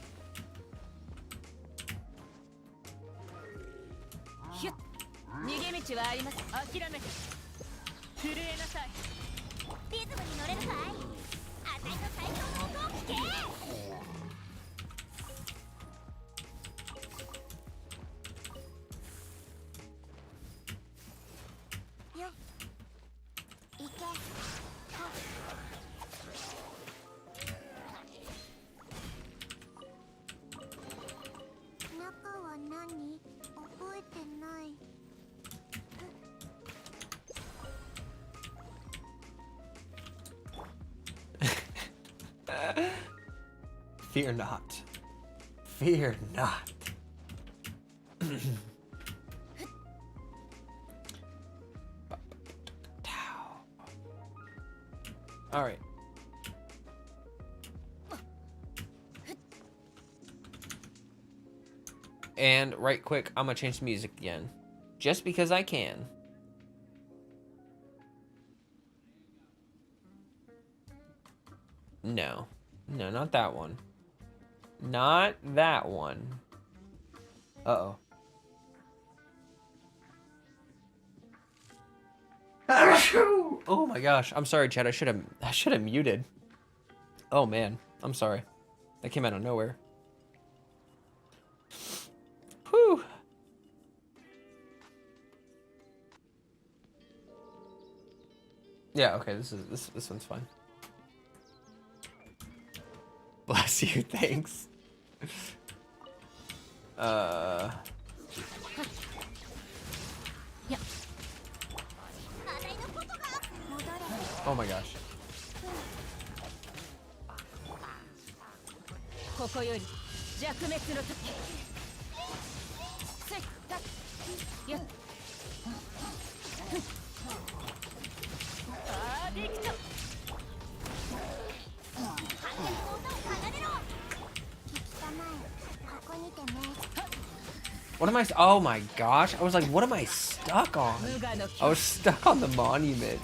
Fear not. Fear not. All right. And right quick, I'm gonna change the music again. Just because I can. No. No, not that one. Not that one. Uh-oh. Oh my gosh. I'm sorry, Chad. I should have muted. Oh man. I'm sorry. That came out of nowhere. Whew. Yeah, okay, this one's fine. Bless you, thanks. Oh my gosh. What am I? Oh my gosh. I was like, what am I stuck on? I was stuck on the monument.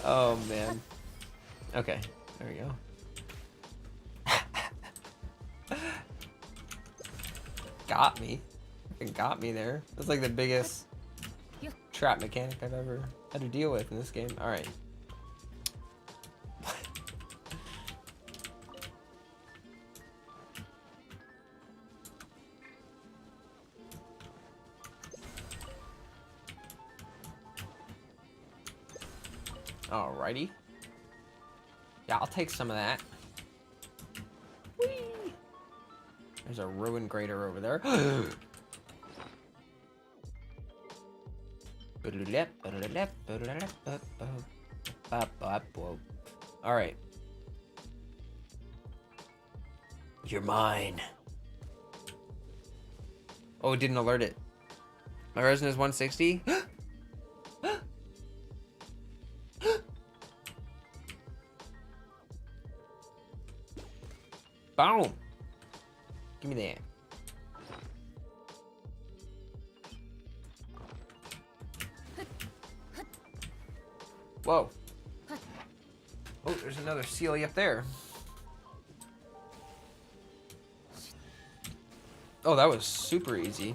Oh man. Okay. There we go. Got me. It got me there. That's like the biggest trap mechanic I've ever had to deal with in this game. All right. Alrighty. Yeah, I'll take some of that. Whee! There's a ruin grader over there. Alright. You're mine. Oh, it didn't alert it. My resonance is 160. Boom! Give me that. Whoa. Oh, there's another Sealy up there. Oh, that was super easy.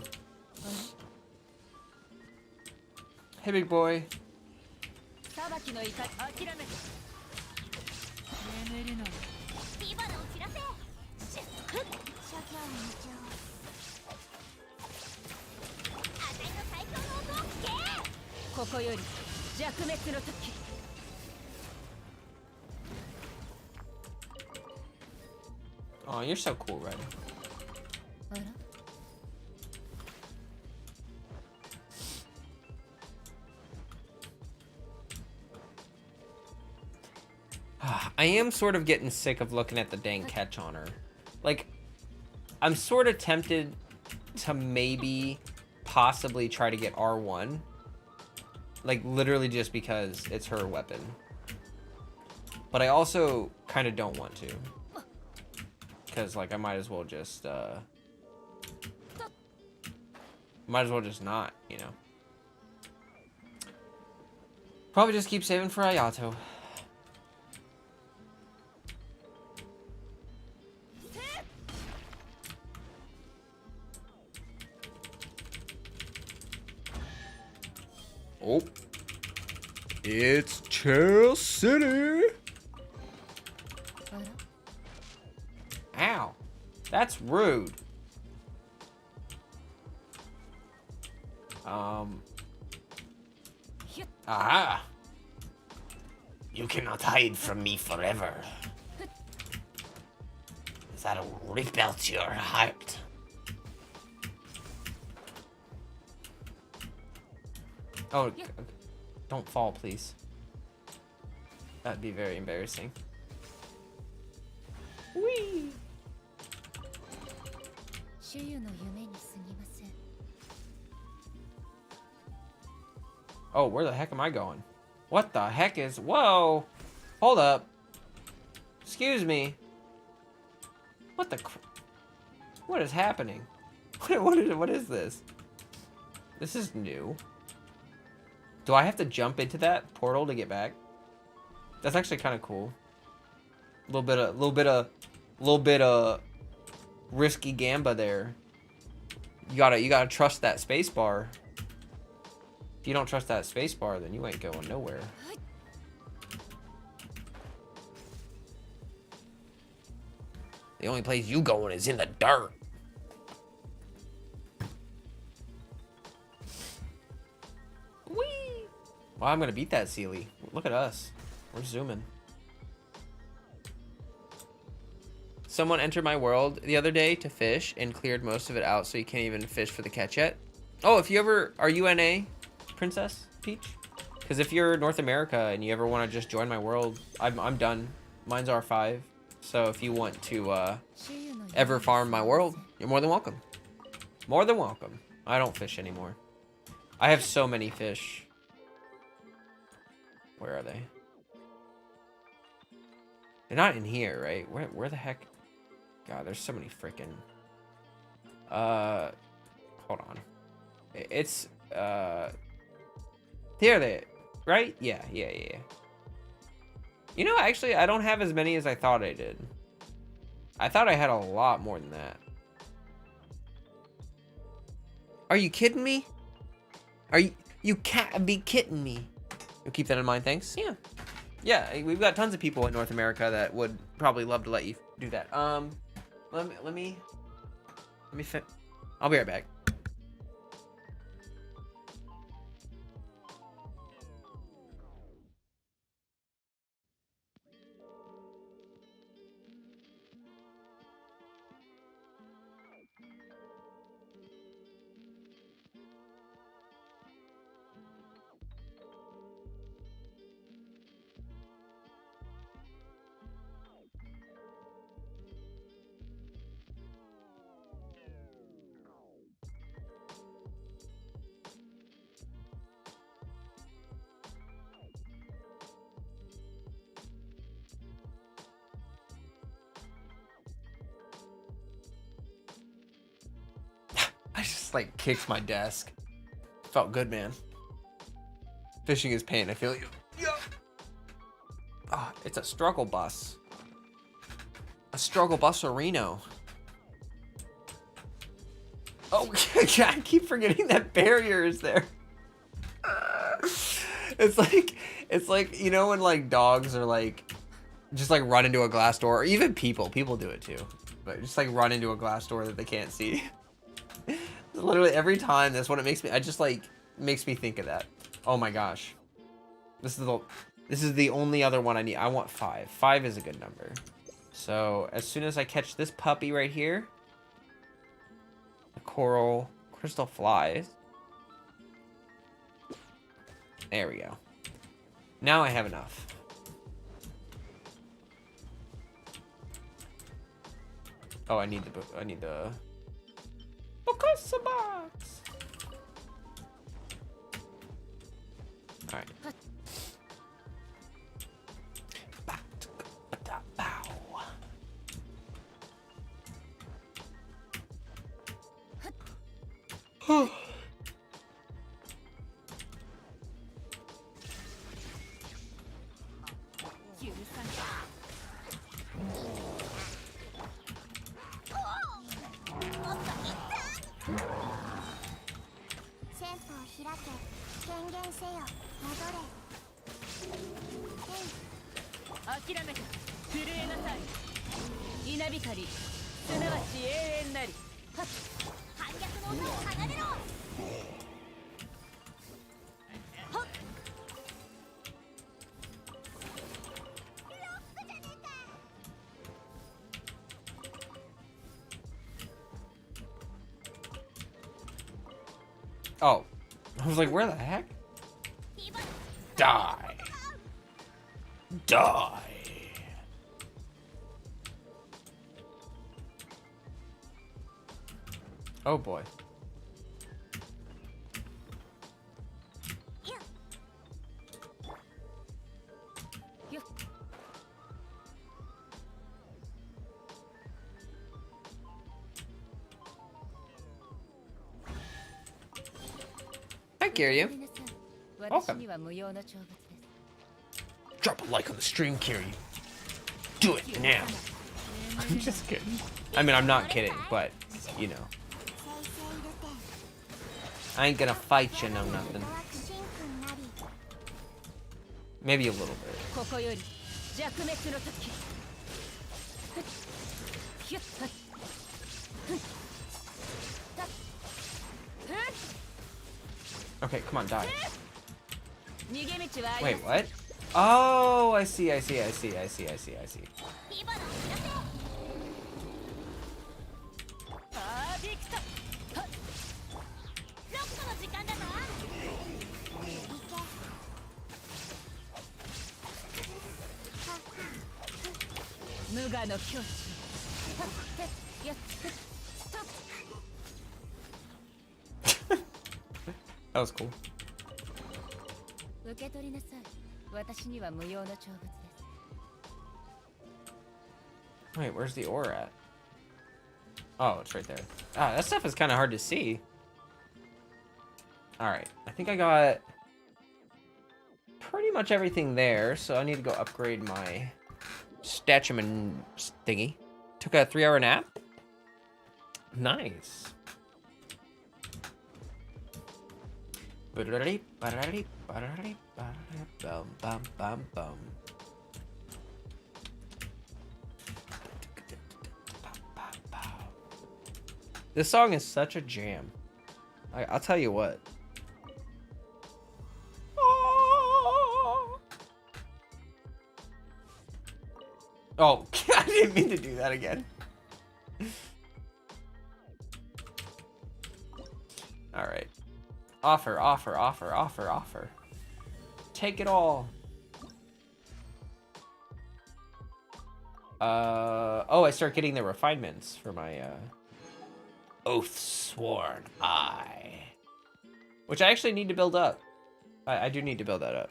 Hey, big boy. Oh, you're so cool, Red. I am sort of getting sick of looking at the dang catch on her. Like, I'm sort of tempted to maybe possibly try to get R1. Like, literally just because it's her weapon. But I also kind of don't want to. Because, like, I might as well just, might as well just not, you know. Probably just keep saving for Ayato. Oh, it's Chelsea. Ow, that's rude. Aha. You cannot hide from me forever. That'll rip out your heart. Oh, don't fall, please. That'd be very embarrassing. Whee! Oh, where the heck am I going? What the heck is... Whoa! Hold up. Excuse me. What the... What is happening? What is this? This is new. Do I have to jump into that portal to get back? That's actually kind of cool. A little bit of risky gamba there. You gotta trust that space bar. If you don't trust that space bar, then you ain't going nowhere. The only place you going is in the dirt. Whee! Well, I'm gonna beat that Sealy. Look at us. We're zooming. Someone entered my world the other day to fish and cleared most of it out, so you can't even fish for the catch yet. Oh, if you ever... Are you NA, Princess Peach? Because if you're North America and you ever want to just join my world, I'm done. Mine's R5. So if you want to ever farm my world, you're more than welcome. More than welcome. I don't fish anymore. I have so many fish. Where are they? They're not in here, right? Where the heck? God, there's so many freaking... Hold on. It's, Here they... Right? Yeah. You know, actually, I don't have as many as I thought I did. I thought I had a lot more than that. Are you kidding me? You can't be kidding me. You'll keep that in mind, thanks. Yeah, we've got tons of people in North America that would probably love to let you do that. Let me fit. I'll be right back. I just like kicked my desk. Felt good, man. Fishing is pain. I feel you. Yeah. Oh, it's a struggle bus. A struggle bus arena. Oh, I keep forgetting that barrier is there. It's like, you know, when like dogs are like, just like run into a glass door, or even people do it too, but just like run into a glass door that they can't see. Literally every time, that's what it makes me. I just like makes me think of that. Oh my gosh, this is the only other one I need. I want 5. 5 is a good number. So as soon as I catch this puppy right here, the coral crystal flies. There we go. Now I have enough. Oh, I need the Bokusa box. All right. Oh, I was like, where the heck? Die. Die. Oh boy. I hear you. Welcome. Drop a like on the stream, Kiryu. Do it now. I'm just kidding. I mean, I'm not kidding, but, you know. I ain't gonna fight you, no nothing. Maybe a little bit. Okay, come on, die. Wait, what? Oh, I see. That was cool. Wait, where's the ore at? Oh, it's right there. Ah, that stuff is kind of hard to see. Alright, I think I got pretty much everything there, so I need to go upgrade my statue thingy. Took a 3-hour nap. Nice. This song is such a jam. I'll tell you what. Oh, I didn't mean to do that again. All right. Offer. Take it all. Oh, I start getting the refinements for my Oath Sworn Eye, which I actually need to build up. I do need to build that up.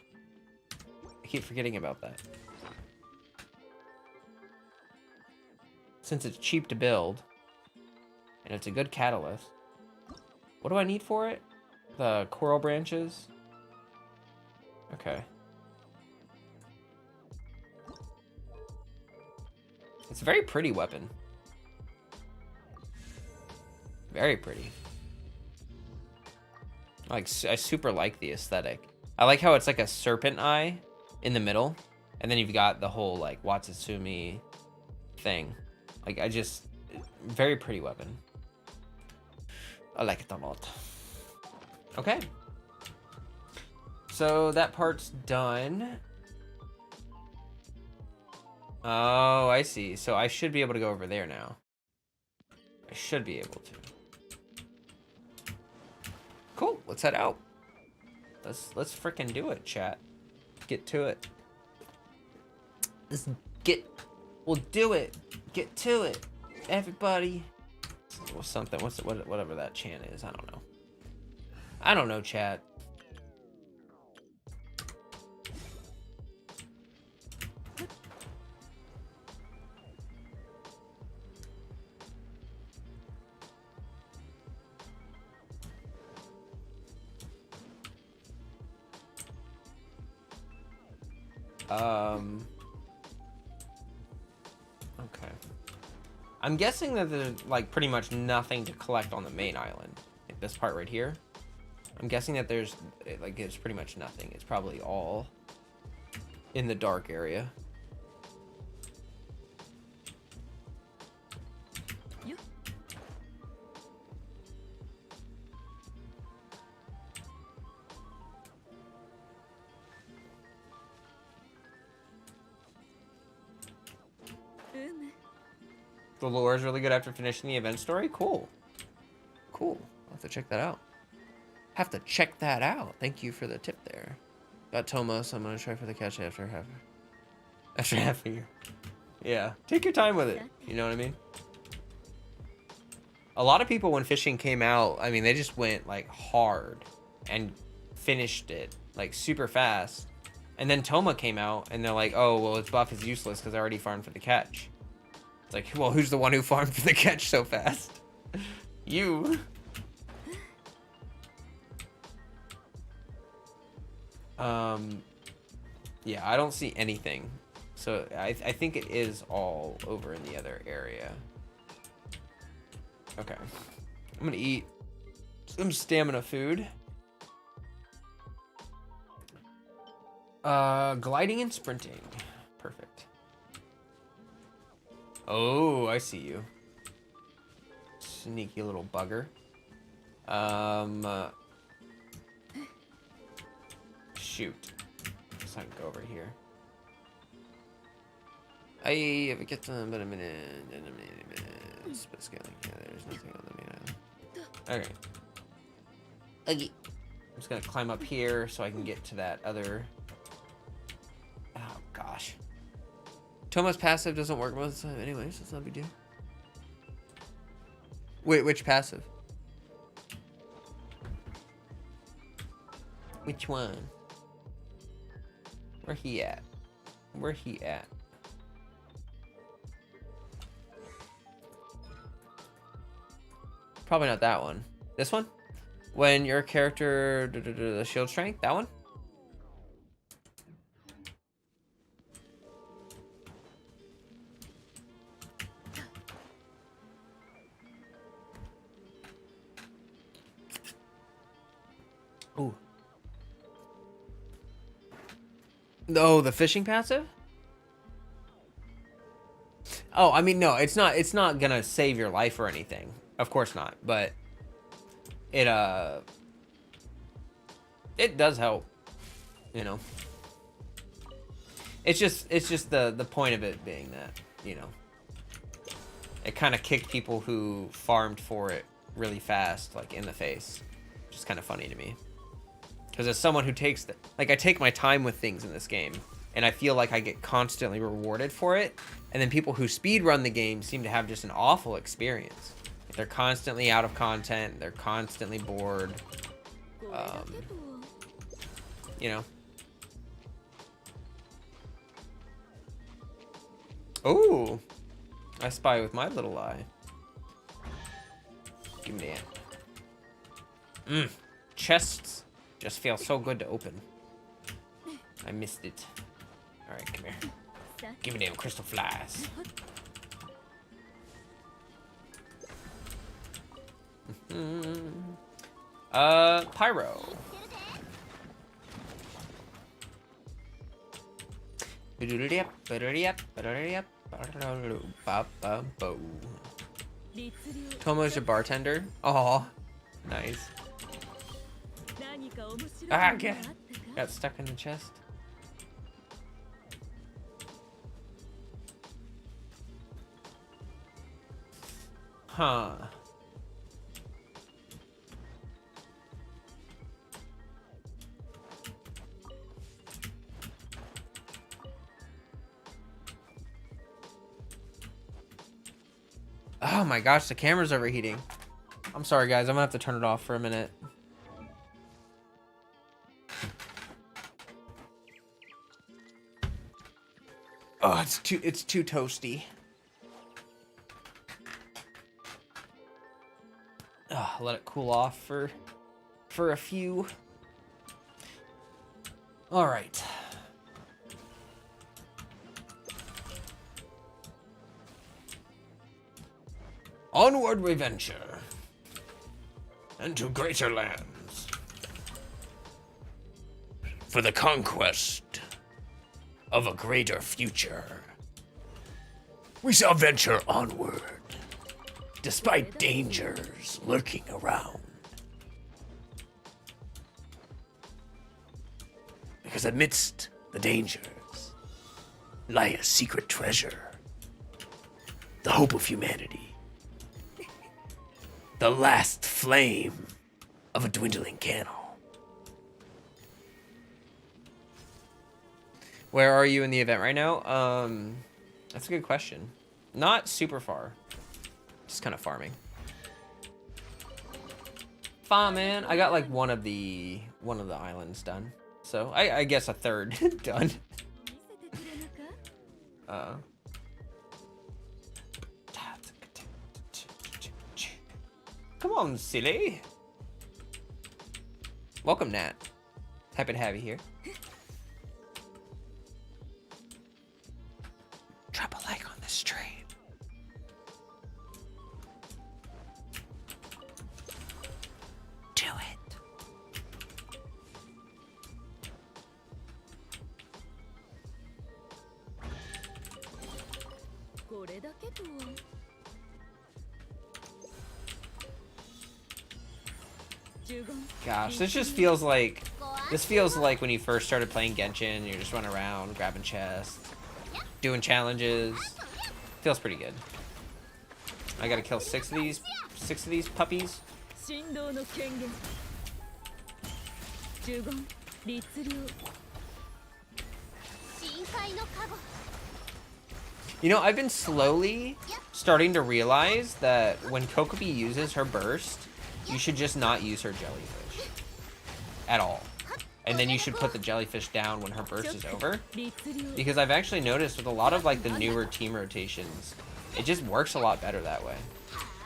I keep forgetting about that. Since it's cheap to build, and it's a good catalyst. What do I need for it? The coral branches? Okay. It's a very pretty weapon. Very pretty. I super like the aesthetic. I like how it's like a serpent eye in the middle, and then you've got the whole like Watsutsumi thing. Like very pretty weapon. I like it a lot. Okay. So that part's done. Oh, I see. So I should be able to go over there now. I should be able to. Cool. Let's head out. Let's frickin' do it, chat. Get to it. We'll do it. Get to it, everybody. Or something. Whatever that chant is. I don't know. I don't know, chat. Okay. I'm guessing that there's like pretty much nothing to collect on the main island. Like this part right here. I'm guessing that there's pretty much nothing. It's probably all in the dark area. The lore is really good after finishing the event story? Cool. Cool. I'll have to check that out. Thank you for the tip there. Got Toma, so I'm gonna try for the catch after half a year. Yeah. Take your time with it. You know what I mean? A lot of people when fishing came out, I mean, they just went like hard and finished it like super fast. And then Toma came out and they're like, oh, well, its buff is useless because I already farmed for the catch. It's like, well, who's the one who farmed for the catch so fast? You. Yeah, I don't see anything. So I think it is all over in the other area. Okay. I'm gonna eat some stamina food. Gliding and sprinting. Perfect. Oh, I see you. Sneaky little bugger. Shoot. So I can go over here. I have get them, but a minute. Split scaling. Yeah, there's nothing on the main island. Okay. I'm just gonna climb up here so I can get to that other. Oh gosh. Toma's passive doesn't work most of the time, anyways. So it's not a big deal. Wait, which passive? Which one? Where he at? Where he at? Probably not that one. This one? When your character the shield strength? That one? Ooh. Oh, the fishing passive? Oh, I mean, no, it's not gonna save your life or anything. Of course not, but it does help, you know. It's just the point of it being that, you know, it kind of kicked people who farmed for it really fast, like, in the face. Which is kind of funny to me. Because as someone who takes I take my time with things in this game, and I feel like I get constantly rewarded for it. And then people who speedrun the game seem to have just an awful experience. They're constantly out of content. They're constantly bored. You know. Oh, I spy with my little eye. Give me that. Chests just feel so good to open. I missed it. All right, come here. Give me them crystal flies. Pyro. Tomo's your bartender. Oh, nice. Ah, got stuck in the chest. Huh. Oh my gosh, the camera's overheating. I'm sorry guys, I'm gonna have to turn it off for a minute. Oh, it's too toasty. Let it cool off for a few. All right. Onward we venture, and to greater lands, for the conquest of a greater future. We shall venture onward, despite dangers lurking around. Because amidst the dangers lie a secret treasure, the hope of humanity. The last flame of a dwindling candle. Where are you in the event right now? That's a good question. Not super far. Just kind of farming. man. I got like one of the islands done. So I guess a third done. Come on, silly. Welcome, Nat. Happy to have you here. Drop a like on this stream. Do it. Gosh, this feels like when you first started playing Genshin, you're just running around, grabbing chests, doing challenges. Feels pretty good. I gotta kill six of these puppies. You know, I've been slowly starting to realize that when Kokobi uses her burst, you should just not use her jellyfish at all. And then you should put the jellyfish down when her burst is over. Because I've actually noticed with a lot of like the newer team rotations, it just works a lot better that way.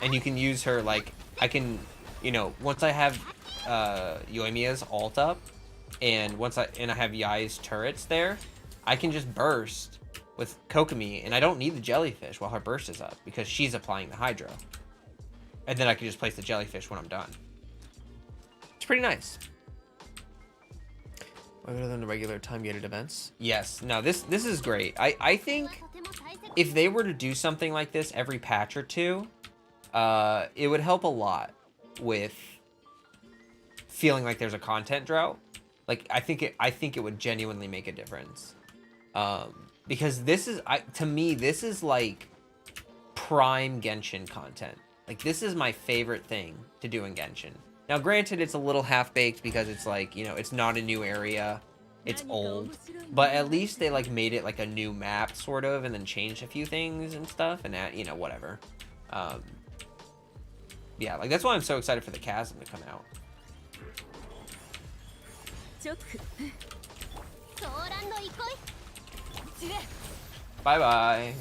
And you can use her like, I can, you know, once I have Yoimiya's ult up, and I have Yai's turrets there, I can just burst with Kokomi, and I don't need the jellyfish while her burst is up because she's applying the hydro. And then I can just place the jellyfish when I'm done. It's pretty nice. Other than the regular time-gated events? Yes. No, this is great. I think if they were to do something like this every patch or two, it would help a lot with feeling like there's a content drought. Like I think it would genuinely make a difference. Because to me this is like prime Genshin content. Like this is my favorite thing to do in Genshin. Now granted it's a little half-baked because it's like, you know, it's not a new area, it's old, but at least they like made it like a new map sort of, and then changed a few things and stuff, and that, you know, whatever. Yeah, like that's why I'm so excited for the Chasm to come out. Bye bye.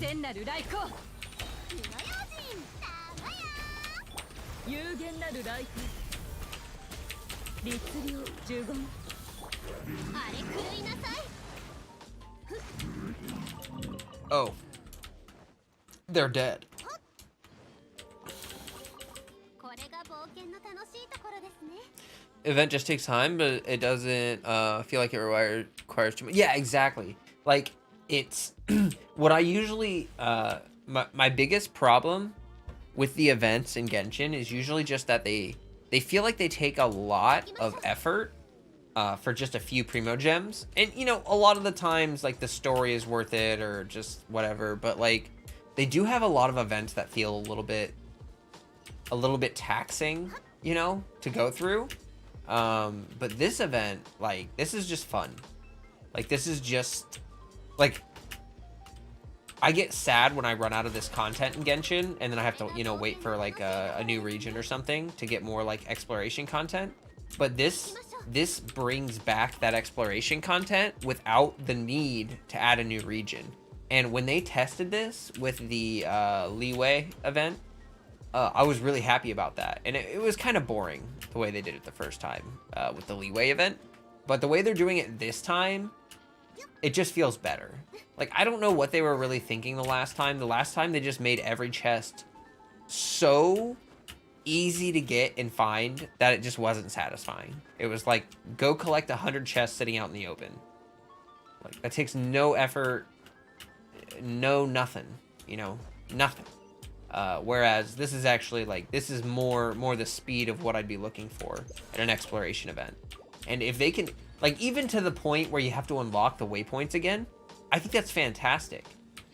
Oh, they're dead. Event just takes time, but it doesn't feel like it requires too much. Yeah, exactly. Like it's what I usually my biggest problem with the events in Genshin is usually just that they feel like they take a lot of effort for just a few primo gems. And you know, a lot of the times like the story is worth it or just whatever, but like they do have a lot of events that feel a little bit taxing, you know, to go through. But this event, like, this is just fun. Like, this is just, like, I get sad when I run out of this content in Genshin, and then I have to, you know, wait for, like, a new region or something to get more, like, exploration content. But this brings back that exploration content without the need to add a new region. And when they tested this with the Leeway event, I was really happy about that. And it was kind of boring the way they did it the first time with the Leeway event. But the way they're doing it this time, it just feels better. Like, I don't know what they were really thinking the last time. The last time they just made every chest so easy to get and find that it just wasn't satisfying. It was like, go collect 100 chests sitting out in the open. Like, that takes no effort, no nothing, you know, nothing. Whereas this is actually like, this is more the speed of what I'd be looking for at an exploration event. And if they can, like, even to the point where you have to unlock the waypoints again, I think that's fantastic.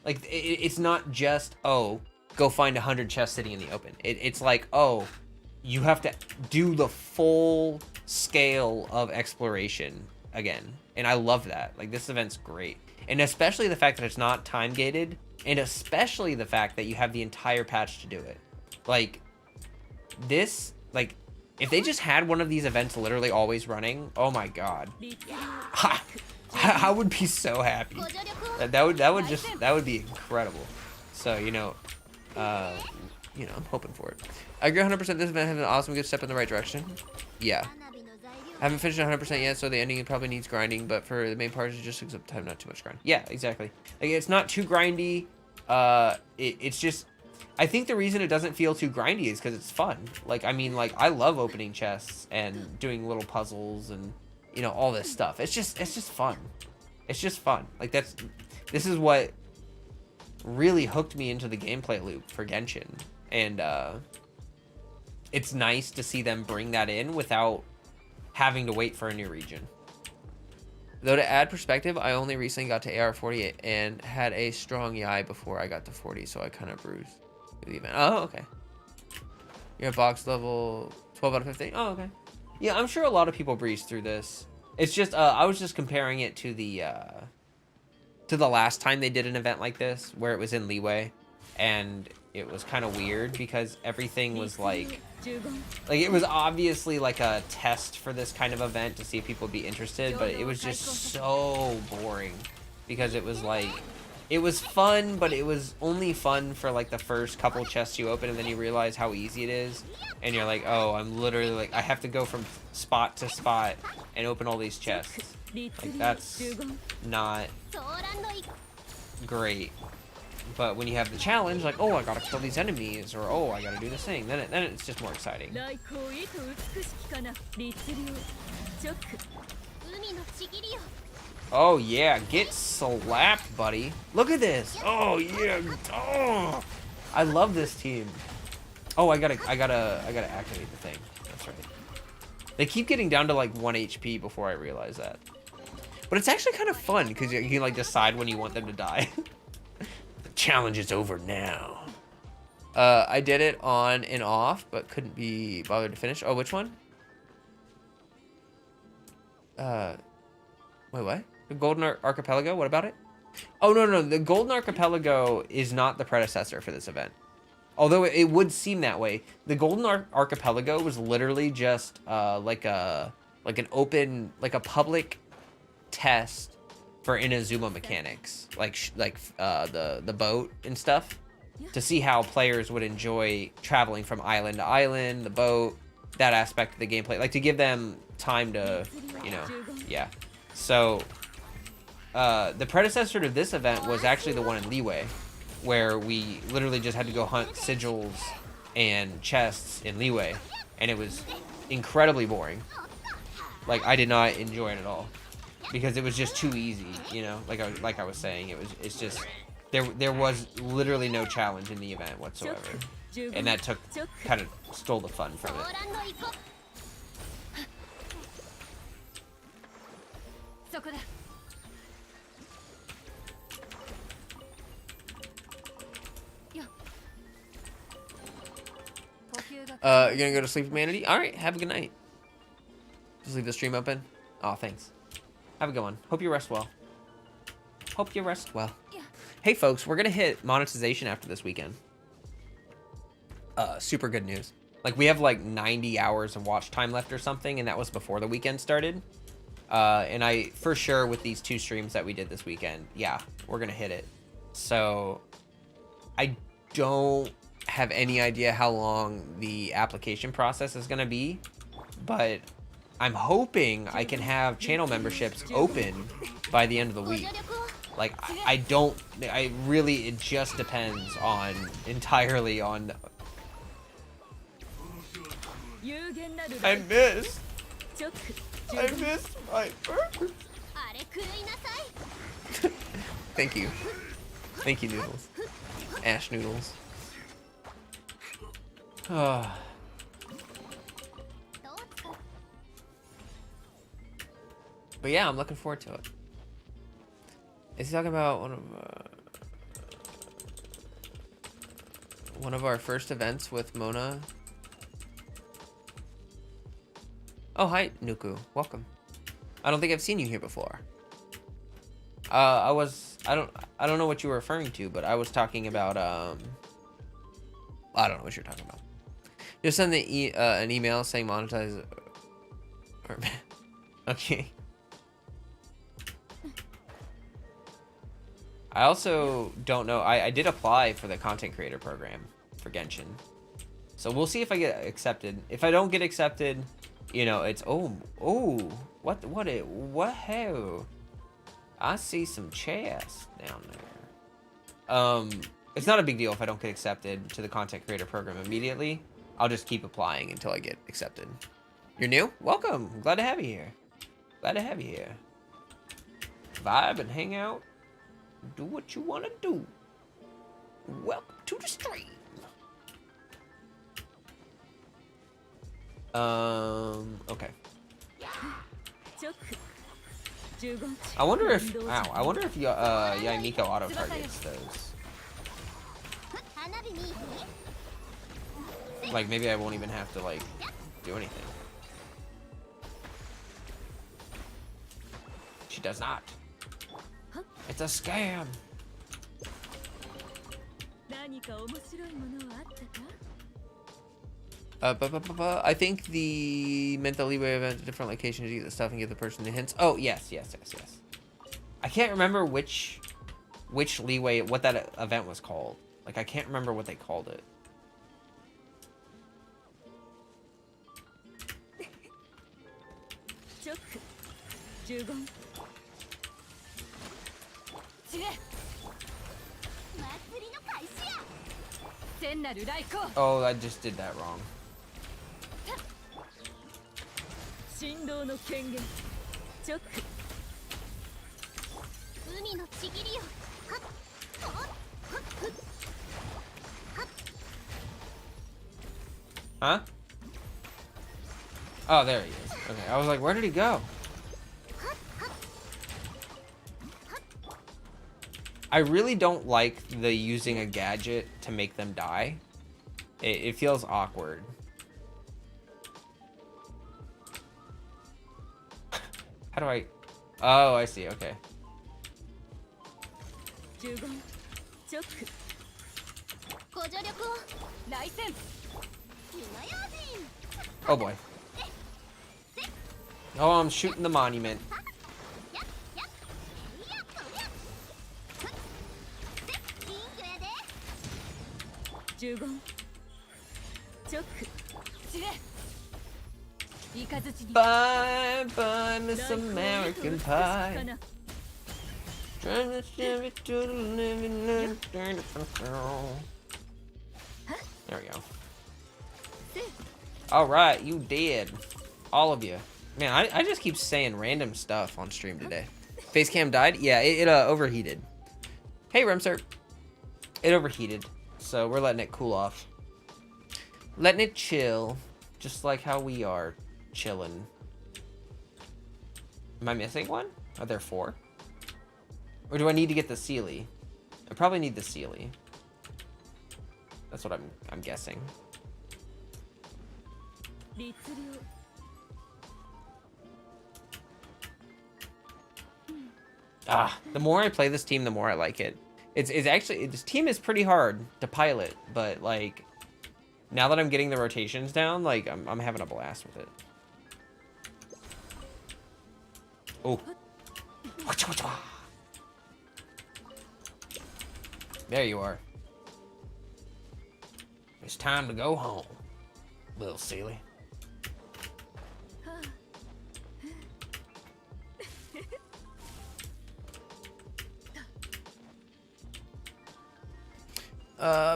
Like, it's not just, oh, go find 100 chests sitting in the open. It's like, oh, you have to do the full scale of exploration again. And I love that. Like, this event's great. And especially the fact that it's not time gated, and especially the fact that you have the entire patch to do it. Like, this, like, If they just had one of these events literally always running, oh my god. I would be so happy. That would be incredible. So, you know, I'm hoping for it. I agree 100%. This event has an awesome good step in the right direction. Yeah. I haven't finished 100% yet, so the ending probably needs grinding, but for the main part, it just takes up time, not too much grind. Yeah, exactly. Like, it's not too grindy. It's just, I think the reason it doesn't feel too grindy is because it's fun. Like, I mean, like, I love opening chests and doing little puzzles and, you know, all this stuff. It's just fun. It's just fun. Like, this is what really hooked me into the gameplay loop for Genshin. And, it's nice to see them bring that in without having to wait for a new region. Though to add perspective, I only recently got to AR 48 and had a strong YI before I got to 40, so I kind of bruised the event. Oh, okay. You're at box level 12 out of 15. Oh, okay. Yeah, I'm sure a lot of people breeze through this. It's just, I was just comparing it to the last time they did an event like this, where it was in Leeway, and it was kind of weird because everything was like it was obviously like a test for this kind of event to see if people would be interested, but it was just so boring because it was like, it was fun, but it was only fun for like the first couple chests you open, and then you realize how easy it is, and you're like, oh, I'm literally like, I have to go from spot to spot and open all these chests. Like, that's not great. But when you have the challenge, like, oh, I gotta kill these enemies, or oh, I gotta do this thing, then it's just more exciting. Oh yeah, get slapped, buddy. Look at this. Oh yeah. Oh, I love this team. Oh, I gotta activate the thing. That's right. They keep getting down to like 1 HP before I realize that. But it's actually kind of fun because you can like decide when you want them to die. Challenge is over now. I did it on and off, but couldn't be bothered to finish. Oh, which one? Wait, what? The Golden Archipelago? What about it? Oh, no. The Golden Archipelago is not the predecessor for this event. Although it would seem that way. The Golden Archipelago was literally just like an open, like a public test for Inazuma mechanics, like the boat and stuff, to see how players would enjoy traveling from island to island, the boat, that aspect of the gameplay, like to give them time to, you know, yeah. So the predecessor to this event was actually the one in Leeway, where we literally just had to go hunt sigils and chests in Leeway, and it was incredibly boring. Like, I did not enjoy it at all, because it was just too easy, you know. Like I was saying, it's just there was literally no challenge in the event whatsoever, and that kind of stole the fun from it. You're gonna go to sleep, humanity? All right, have a good night. Just leave the stream open. Oh, thanks. Have a good one. Hope you rest well. Hope you rest well. Hey, folks, we're gonna hit monetization after this weekend. Super good news. Like, we have like 90 hours of watch time left or something, and that was before the weekend started. And I, for sure, with these 2 streams that we did this weekend, yeah, we're gonna hit it. So, I don't have any idea how long the application process is gonna be, but I'm hoping I can have channel memberships open by the end of the week. Like, it just depends entirely on... I missed my burger. Thank you. Thank you, Noodles. Ash Noodles. But yeah, I'm looking forward to it. Is he talking about one of our first events with Mona? Oh, hi, Nuku. Welcome. I don't think I've seen you here before. I don't know what you were referring to, but I was talking about I don't know what you're talking about. Just send an email saying monetize. Or, okay. I also don't know. I did apply for the content creator program for Genshin. So we'll see if I get accepted. If I don't get accepted, you know, it's what hell? I see some chests down there. It's not a big deal if I don't get accepted to the content creator program immediately. I'll just keep applying until I get accepted. You're new? Welcome. Glad to have you here. Glad to have you here. Vibe and hang out. Do what you want to do. Welcome to the stream. Okay. I wonder if Yaimiko auto targets those. Like maybe I won't even have to like do anything. She does not. It's a scam. I think the mental leeway event at different locations to get the stuff and give the person the hints. Oh, yes. I can't remember which leeway, what that event was called. Like, I can't remember what they called it. Oh, I just did that wrong. Huh? Oh, there he is. Okay, I was like, where did he go? I really don't like the using a gadget to make them die. It feels awkward. How do I... Oh, I see. Okay. Oh boy. Oh, I'm shooting the monument. Bye, bye, Miss American Pie. Trying to shove it to the living. There we go. All right, you did. All of you. Man, I just keep saying random stuff on stream today. Facecam died? Yeah, it overheated. Hey, Remser. It overheated, so we're letting it cool off. Letting it chill, just like how we are chilling. Am I missing one? Are there 4? Or do I need to get the Sealy? I probably need the Sealy. That's what I'm guessing. The more I play this team, the more I like it. It's actually, this team is pretty hard to pilot, but like now that I'm getting the rotations down, like I'm having a blast with it. Oh. There you are. It's time to go home, little Sealy.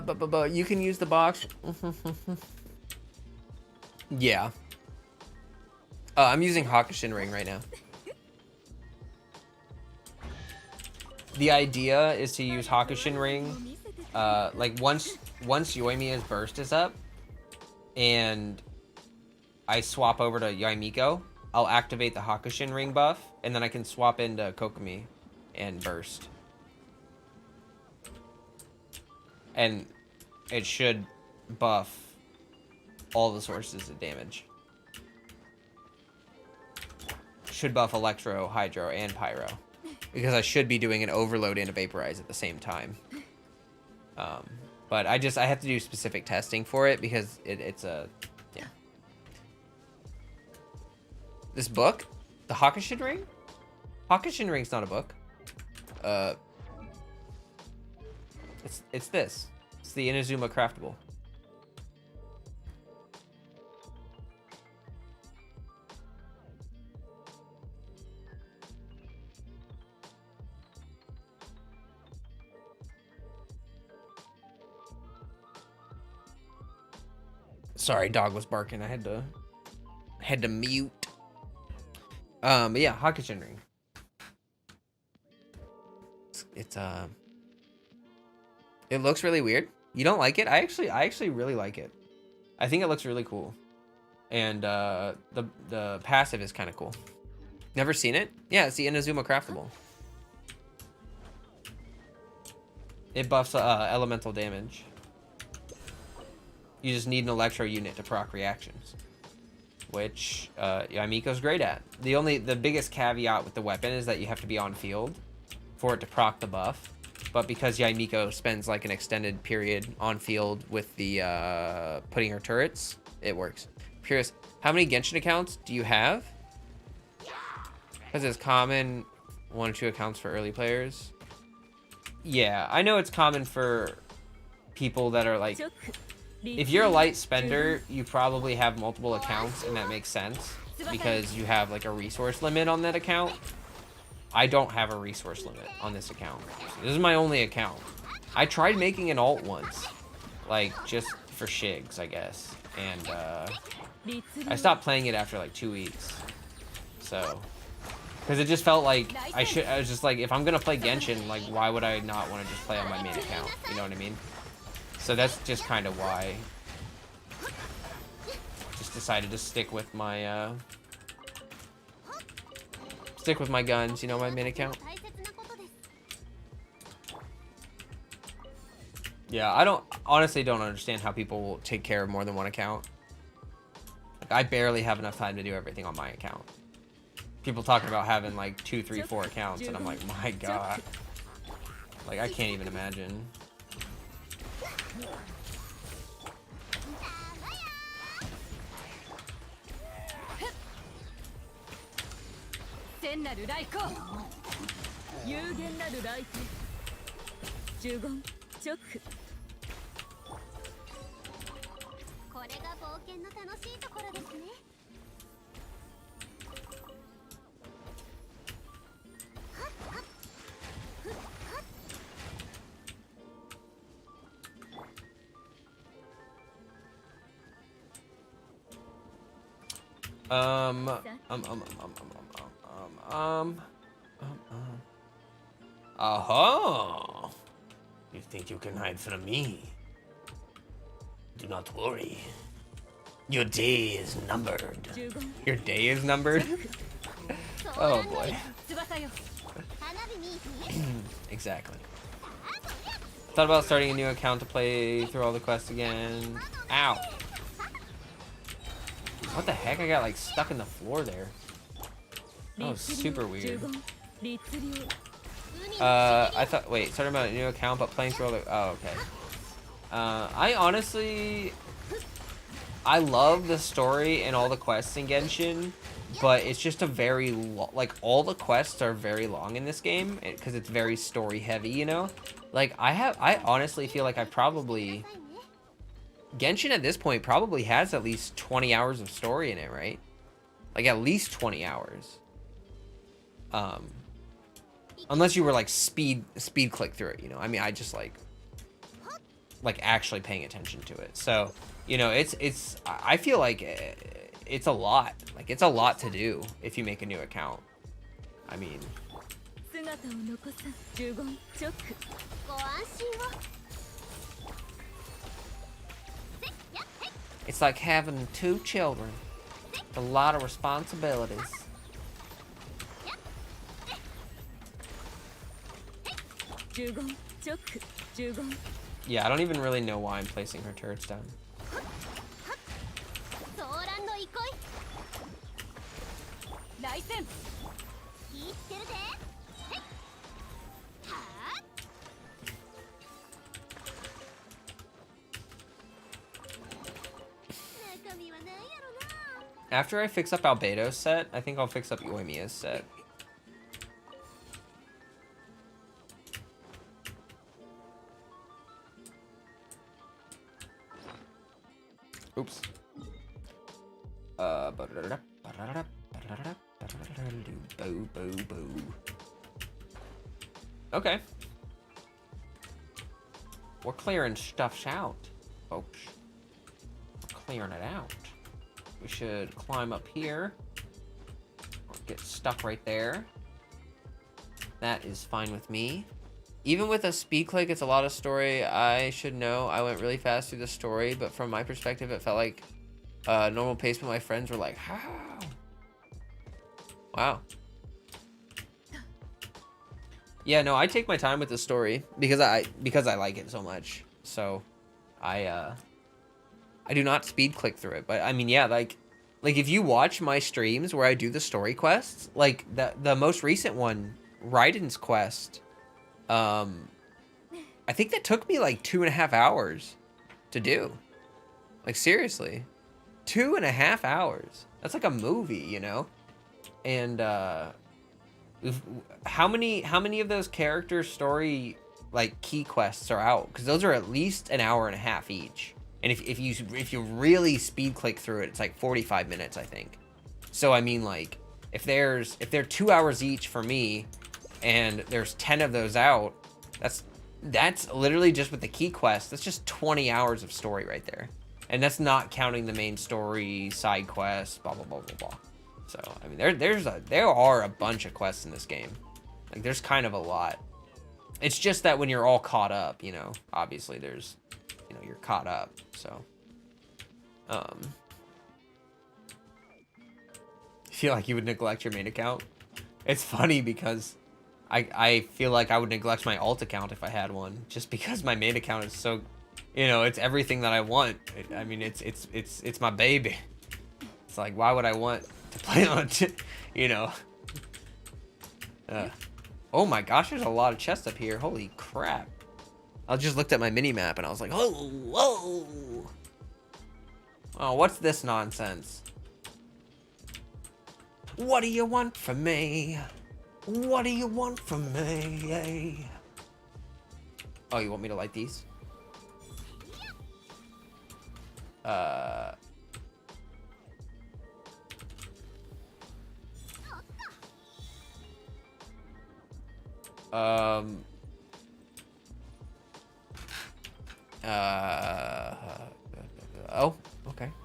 But you can use the box. Yeah. I'm using Hakushin Ring right now. The idea is to use Hakushin Ring, like once Yoimiya's burst is up, and I swap over to Yaimiko, I'll activate the Hakushin Ring buff, and then I can swap into Kokomi and burst. And it should buff all the sources of damage. Should buff Electro, Hydro, and Pyro. Because I should be doing an Overload and a Vaporize at the same time. But But I have to do specific testing for it because it's a, yeah. This book, the Hakushin Ring? Hakushin Ring's not a book. It's this. It's the Inazuma Craftable. Sorry, dog was barking. I had to mute. But yeah, Hakushin Ring. It's it looks really weird. You don't like it? I actually really like it. I think it looks really cool. And the passive is kind of cool. Never seen it? Yeah, it's the Inazuma Craftable. It buffs elemental damage. You just need an electro unit to proc reactions, which Yamiko's great at. The biggest caveat with the weapon is that you have to be on field for it to proc the buff. But because Yamiko spends like an extended period on field with the putting her turrets, it works. Curious, how many Genshin accounts do you have? Because it's common 1 or 2 accounts for early players. Yeah, I know it's common for people that are like, if you're a light spender, you probably have multiple accounts, and that makes sense because you have like a resource limit on that account. I don't have a resource limit on this account. This is my only account. I tried making an alt once, like just for shigs, I guess, and I stopped playing it after like 2 weeks. So, because it just felt like I was just like, if I'm gonna play Genshin, like why would I not want to just play on my main account? You know what I mean? So that's just kind of why. Just decided to stick with my guns, you know, my main account. Yeah, I honestly don't understand how people will take care of more than one account. Like, I barely have enough time to do everything on my account. People talking about having like 2, 3, 4 accounts, and I'm like, my god. Like, I can't even imagine. You think you can hide from me? Do not worry. Your day is numbered. Your day is numbered? Oh boy. Exactly. Thought about starting a new account to play through all the quests again. Ow. What the heck? I got like stuck in the floor there. That was super weird. I thought, wait, starting about a new account but playing through all the, oh, okay. I love the story and all the quests in Genshin, but it's just a very, like, all the quests are very long in this game, because it's very story heavy, you know? Like, I honestly feel like Genshin at this point probably has at least 20 hours of story in it, right? Like, at least 20 hours. Unless you were, like, speed click through it, you know? I mean, I just, like actually paying attention to it. So, you know, I feel like it's a lot. Like, it's a lot to do if you make a new account. I mean... It's like having 2 children. A lot of responsibilities. Yeah, I don't even really know why I'm placing her turrets down. After I fix up Albedo's set, I think I'll fix up Yoimiya's set. Oops. Okay. We're clearing stuff out, folks. We're clearing it out. We should climb up here. Or get stuff right there. That is fine with me. Even with a speed click, it's a lot of story. I should know. I went really fast through the story, but from my perspective, it felt like normal pace, but my friends were like, how? Wow. Yeah, no, I take my time with the story because I like it so much. So I do not speed click through it. But I mean, yeah, like if you watch my streams where I do the story quests, like the most recent one, Raiden's quest, I think that took me like 2.5 hours to do. Like seriously, 2.5 hours. That's like a movie, you know? And how many of those character story like key quests are out? Because those are at least 1.5 hours each. And if you really speed click through it, it's like 45 minutes, I think. So I mean, like if they're 2 hours each for me, and there's 10 of those out, that's literally just with the key quest. That's just 20 hours of story right there, and that's not counting the main story, side quests, blah blah blah blah blah. So I mean, there are a bunch of quests in this game. Like there's kind of a lot. It's just that when you're all caught up, you know, obviously there's, you know, you're caught up. So, I feel like you would neglect your main account. It's funny because I feel like I would neglect my alt account if I had one, just because my main account is so, you know, it's everything that I want. I mean, it's my baby. It's like, why would I want to play on it, you know? Oh my gosh, there's a lot of chests up here. Holy crap. I just looked at my mini map and I was like, oh, whoa. Oh, what's this nonsense? What do you want from me? What do you want from me? Oh, you want me to light these? Oh, okay.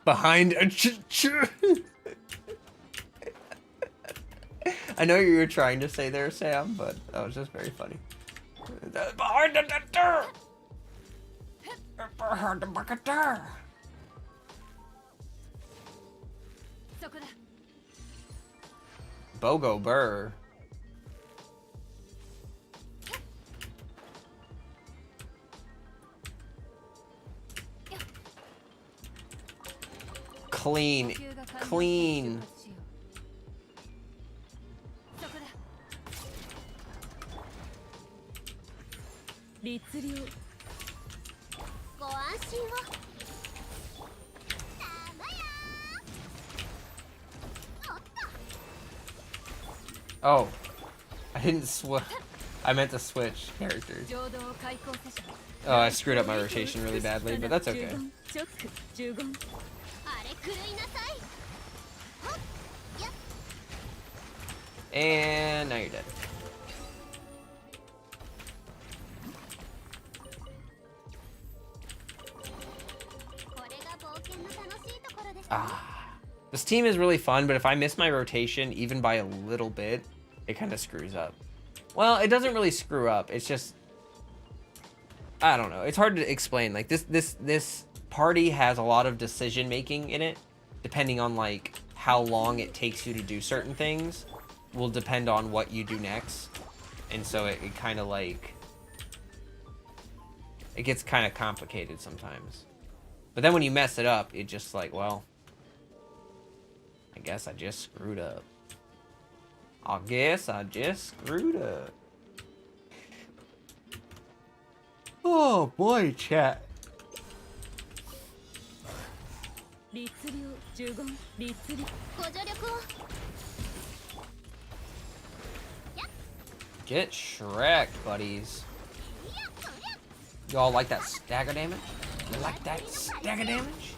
Behind a I know you were trying to say there, Sam, but that was just very funny. Behind the door! Behind the bucket door! Bogo Burr. Clean. Oh, I didn't switch. I meant to switch characters. Oh, I screwed up my rotation really badly, but that's okay. And now you're dead. This team is really fun, but if I miss my rotation even by a little bit, it kind of screws up. Well, it doesn't really screw up. It's just, I don't know. It's hard to explain. Like this party has a lot of decision making in it, depending on like how long it takes you to do certain things will depend on what you do next. And so it kind of like, It gets kind of complicated sometimes. But then when you mess it up, it just like, well, I guess I just screwed up. I guess I just screwed up. Oh boy, chat. Get Shrek, buddies. Y'all like that stagger damage? You like that stagger damage?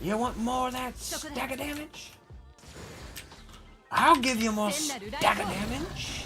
You want more of that stagger damage? I'll give you more stagger damage.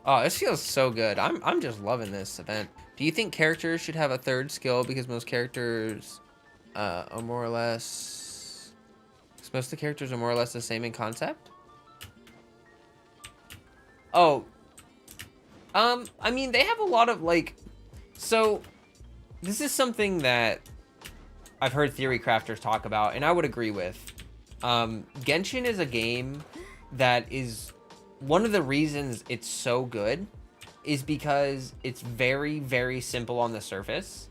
Oh, this feels so good. I'm just loving this event. Do you think characters should have a third skill because most characters are more or less... Most of the characters are more or less the same in concept? Oh. I mean, they have a lot of, like... So, this is something that I've heard theory crafters talk about, and I would agree with. Genshin is a game that is... One of the reasons it's so good is because it's very, very simple on the surface,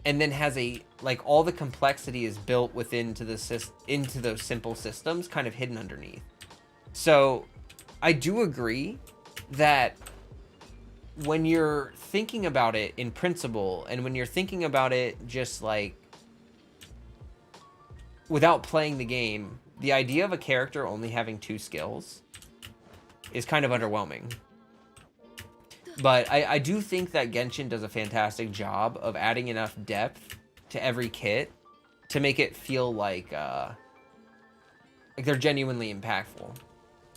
and then has a, like, all the complexity is built into those simple systems, kind of hidden underneath. So I do agree that when you're thinking about it in principle, and when you're thinking about it just like without playing the game, the idea of a character only having 2 skills is kind of underwhelming. But I do think that Genshin does a fantastic job of adding enough depth to every kit to make it feel like they're genuinely impactful.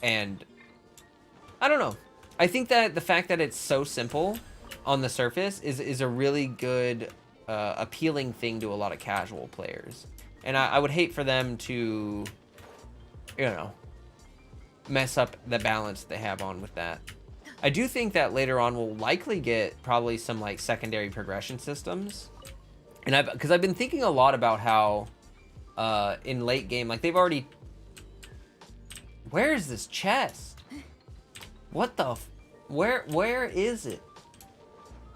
And I don't know. I think that the fact that it's so simple on the surface is a really good, appealing thing to a lot of casual players. And I would hate for them to, you know, mess up the balance they have on with that. I do think that later on we'll likely get probably some like secondary progression systems. And because I've been thinking a lot about how in late game, like they've already... Where is this chest? What the... Where is it?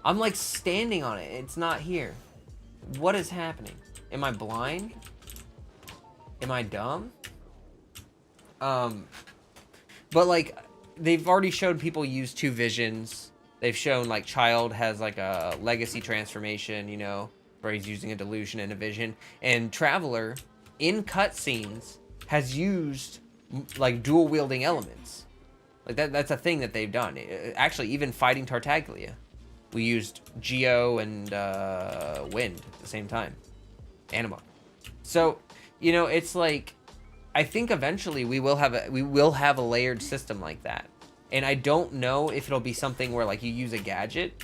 I'm like standing on it. It's not here. What is happening? Am I blind? Am I dumb? But like, they've already showed people use 2 visions. They've shown like Child has like a legacy transformation, you know, where he's using a delusion and a vision. And Traveler, in cutscenes, has used like dual wielding elements. Like that's a thing that they've done. Actually, even fighting Tartaglia, we used Geo and Wind at the same time. Anima. So, you know, it's like, I think eventually we will have a layered system like that. And I don't know if it'll be something where like you use a gadget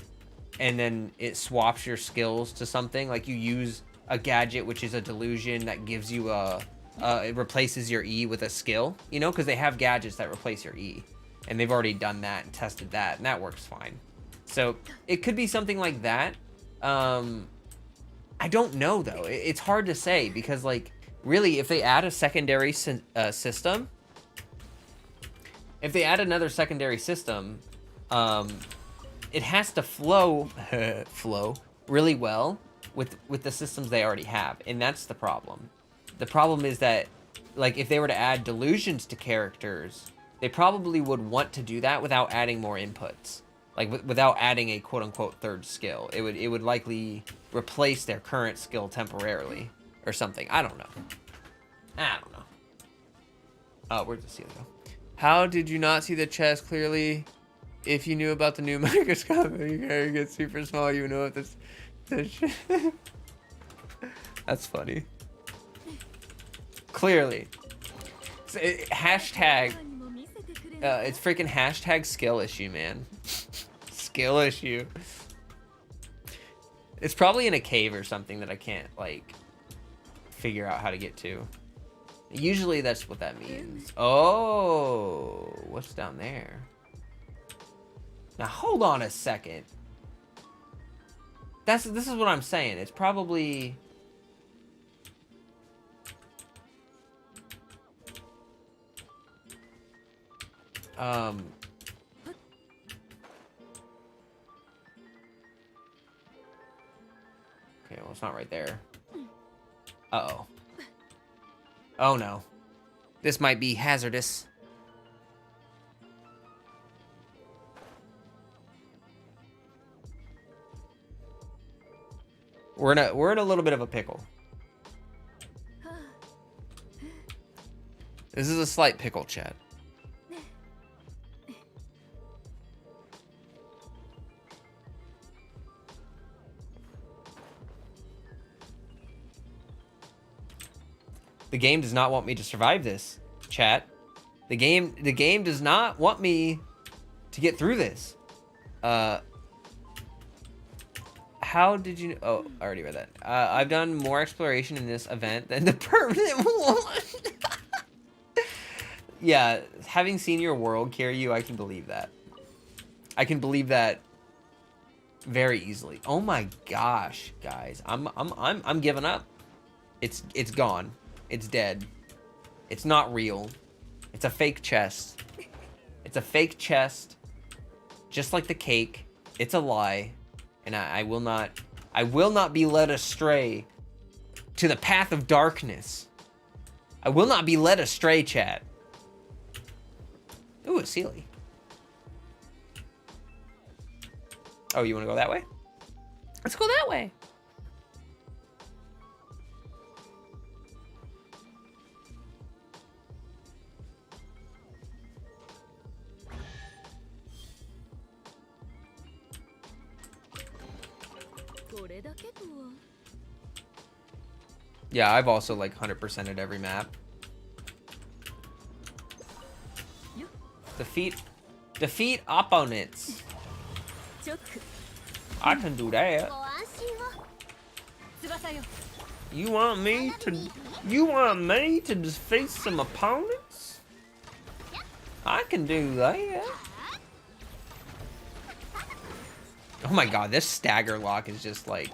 and then it swaps your skills to something. Like you use a gadget which is a delusion that gives you it replaces your E with a skill, you know, because they have gadgets that replace your E. And they've already done that and tested that, and that works fine. So it could be something like that. I don't know though. It's hard to say because like, really, if they add a secondary system, if they add another secondary system, it has to flow really well with the systems they already have, and that's the problem. The problem is that, like, if they were to add delusions to characters, they probably would want to do that without adding more inputs, like without adding a quote-unquote third skill. It would likely replace their current skill temporarily or something. I don't know. Oh, where'd the seal go? How did you not see the chest clearly? If you knew about the new microscopic hair gets super small, you know if this That's funny. Clearly. Hashtag It's freaking hashtag skill issue, man. Skill issue. It's probably in a cave or something that I can't, like, figure out how to get to. Usually that's what that means. Oh, what's down there? Now, hold on a second. This is what I'm saying. It's probably... Okay, well, it's not right there. Uh-oh. Oh, no. This might be hazardous. We're in a little bit of a pickle. This is a slight pickle, chat. The game does not want me to survive this, chat. The game does not want me to get through this. How did you... Oh, I already read that. I've done more exploration in this event than the permanent one. Yeah, having seen your world, Kiryu, I can believe that. I can believe that very easily. Oh my gosh, guys. I'm giving up. It's gone. It's dead. It's not real. It's a fake chest. It's a fake chest. Just like the cake. It's a lie. And I will not be led astray to the path of darkness. I will not be led astray, chat. Ooh, a Sealy. Oh, you want to go that way? Let's go that way. Yeah, I've also like 100%ed every map. Defeat opponents. I can do that. You want me to defeat some opponents? I can do that. Oh my god, this stagger lock is just like...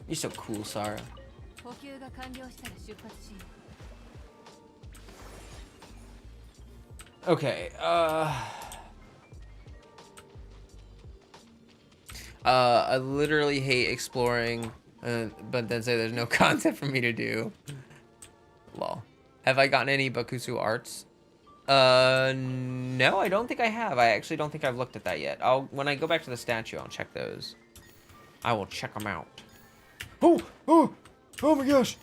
You're so cool, Sarah. Okay, I literally hate exploring, but then say there's no content for me to do. Lol. Have I gotten any Bakusu arts? No, I don't think I have. I actually don't think I've looked at that yet. When I go back to the statue, I'll check those. I will check them out. Oh my gosh.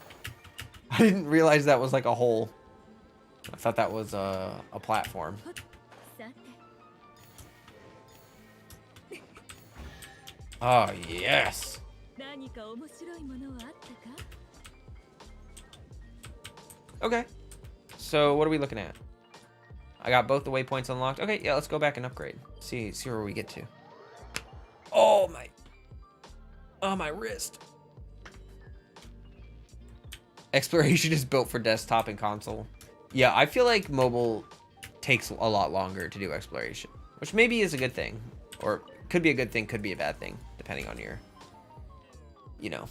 I didn't realize that was like a hole. I thought that was a platform. Oh, yes. Okay. So, what are we looking at? I got both the waypoints unlocked. Okay, yeah, let's go back and upgrade. See where we get to. Oh, my wrist. Exploration is built for desktop and console. Yeah, I feel like mobile takes a lot longer to do exploration, which maybe is a good thing, or could be a good thing, could be a bad thing, depending on your, you know.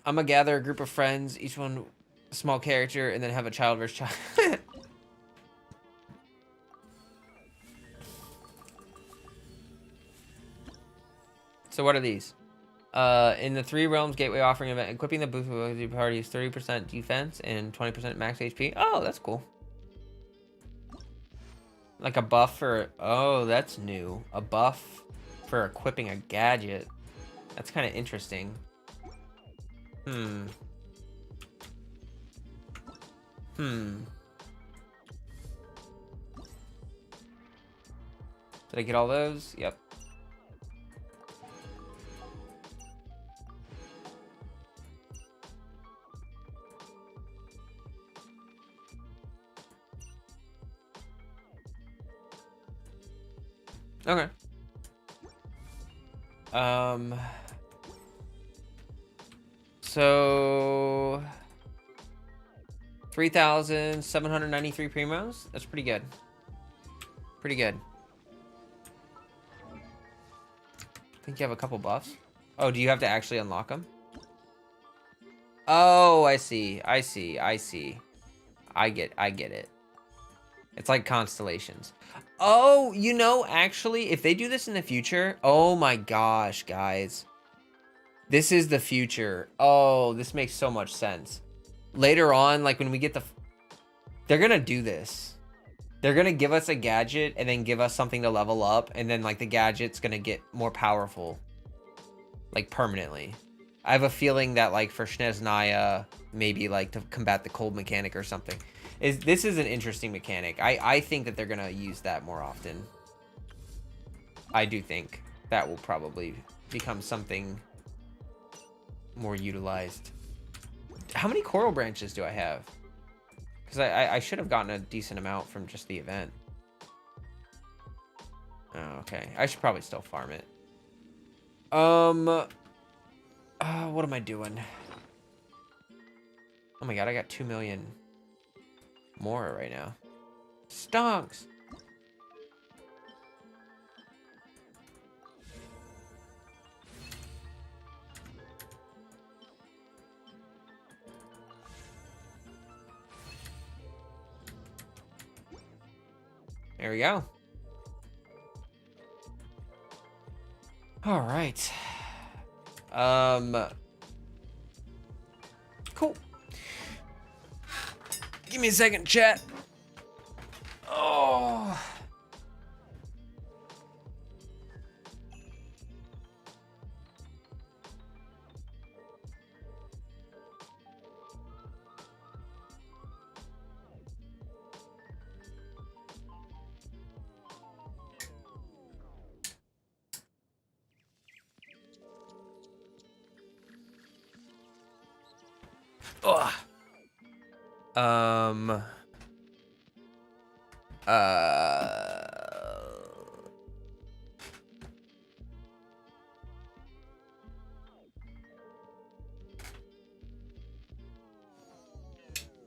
I'm gonna gather a group of friends, each one a small character, and then have a child versus child. So what are these? In the 3 Realms Gateway offering event, equipping the booth with the party's 30% defense and 20% max HP. Oh, that's cool. Like a buff for... Oh, that's new. A buff for equipping a gadget. That's kind of interesting. Hmm. Did I get all those? Yep. Okay. So 3,793 primos. That's pretty good. Pretty good. I think you have a couple buffs. Oh, do you have to actually unlock them? Oh, I see. I see. I see. I get it. It's like constellations. Oh, you know, actually, if they do this in the future, oh my gosh, guys. This is the future. Oh, this makes so much sense. Later on, like when we get they're gonna do this. They're gonna give us a gadget and then give us something to level up, and then like the gadget's gonna get more powerful, like permanently. I have a feeling that like for Snezhnaya, maybe like to combat the cold mechanic or something. This is an interesting mechanic. I think that they're gonna use that more often. I do think that will probably become something more utilized. How many coral branches do I have? Because I should have gotten a decent amount from just the event. Oh, okay. I should probably still farm it. What am I doing? Oh my god, I got 2 million more right now. Stonks. There we go. All right. Cool. Give me a second, chat. Oh. Ugh.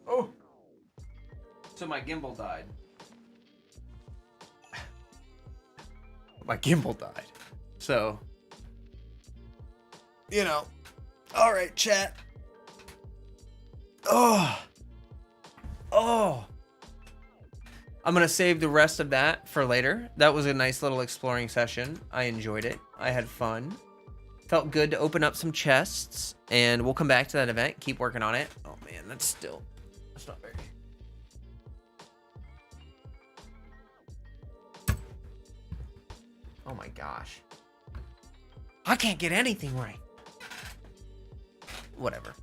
Oh. So my gimbal died. My gimbal died. So, you know. All right, chat. Oh. I'm gonna save the rest of that for later. That was a nice little exploring session. I enjoyed it. I had fun. Felt good to open up some chests, and we'll come back to that event. Keep working on it. Oh man, that's not very. Oh my gosh. I can't get anything right. Whatever.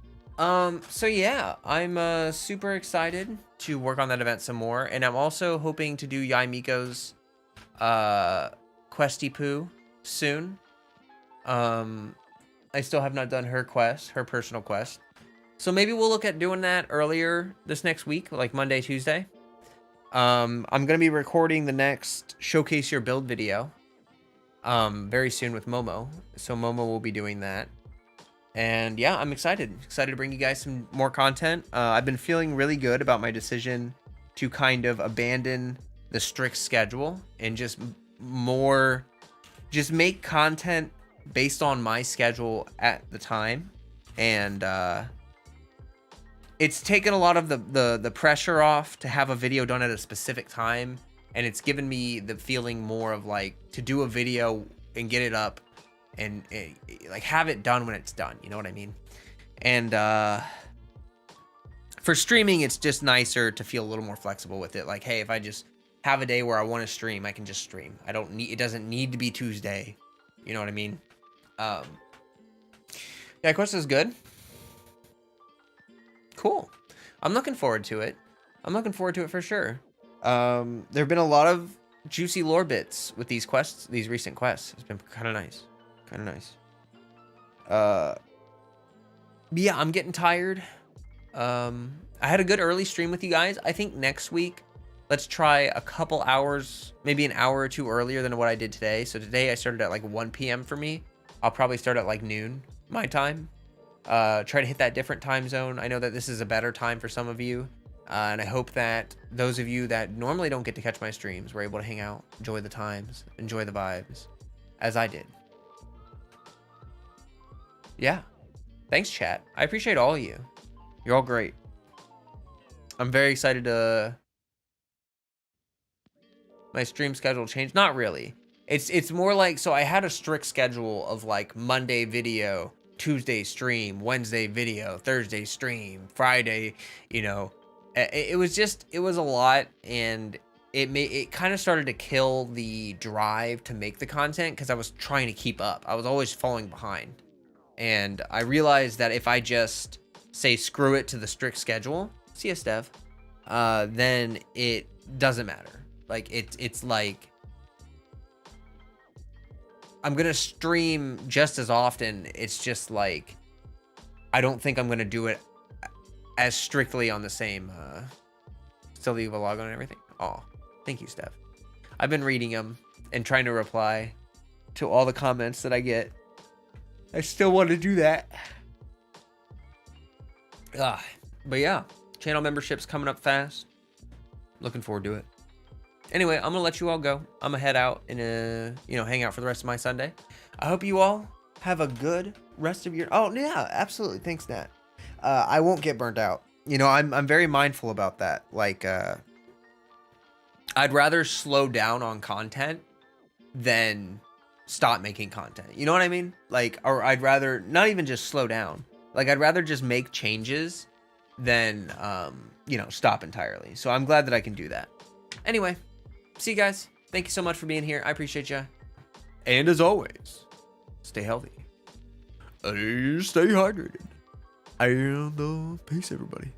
So yeah, I'm super excited to work on that event some more, and I'm also hoping to do Yai Miko's Questy Poo soon. I still have not done her quest, her personal quest. So maybe we'll look at doing that earlier this next week, like Monday, Tuesday. I'm gonna be recording the next Showcase Your Build video very soon with Momo. So Momo will be doing that. And yeah, I'm excited to bring you guys some more content. I've been feeling really good about my decision to kind of abandon the strict schedule and just make content based on my schedule at the time. And it's taken a lot of the pressure off to have a video done at a specific time, and it's given me the feeling more of like to do a video and get it up and like have it done when it's done, you know what I mean? And for streaming, it's just nicer to feel a little more flexible with it. Like, hey, if I just have a day where I want to stream, I can just stream. It doesn't need to be Tuesday, you know what I mean? Yeah, quest is good. Cool. I'm looking forward to it. I'm looking forward to it for sure. There have been a lot of juicy lore bits with these quests, these recent quests. It's been kind of nice. Kind of nice. Yeah, I'm getting tired. I had a good early stream with you guys. I think next week, let's try a couple hours, maybe an hour or two earlier than what I did today. So today I started at like 1 p.m. for me. I'll probably start at like noon, my time. Try to hit that different time zone. I know that this is a better time for some of you. And I hope that those of you that normally don't get to catch my streams were able to hang out, enjoy the times, enjoy the vibes, as I did. Yeah. Thanks, chat. I appreciate all of you. You're all great. I'm very excited to... My stream schedule changed. Not really. It's more like, so I had a strict schedule of like Monday video, Tuesday stream, Wednesday video, Thursday stream, Friday, you know. It was a lot, and it kind of started to kill the drive to make the content because I was trying to keep up. I was always falling behind. And I realized that if I just say screw it to the strict schedule, see ya, Stev, then it doesn't matter. Like it's like I'm gonna stream just as often. It's just like I don't think I'm gonna do it as strictly on the same still leave a log on and everything. Oh, thank you, Steph. I've been reading them and trying to reply to all the comments that I get. I still want to do that. But yeah, channel membership's coming up fast. Looking forward to it. Anyway, I'm gonna let you all go. I'm gonna head out and hang out for the rest of my Sunday. I hope you all have a good rest of your... Oh yeah, absolutely. Thanks, Nat. I won't get burnt out. You know, I'm very mindful about that. Like, I'd rather slow down on content than stop making content. You know what I mean? Like, or I'd rather not even just slow down. Like, I'd rather just make changes than, stop entirely. So I'm glad that I can do that. Anyway, see you guys. Thank you so much for being here. I appreciate you. And as always, stay healthy. Stay hydrated. And peace, everybody.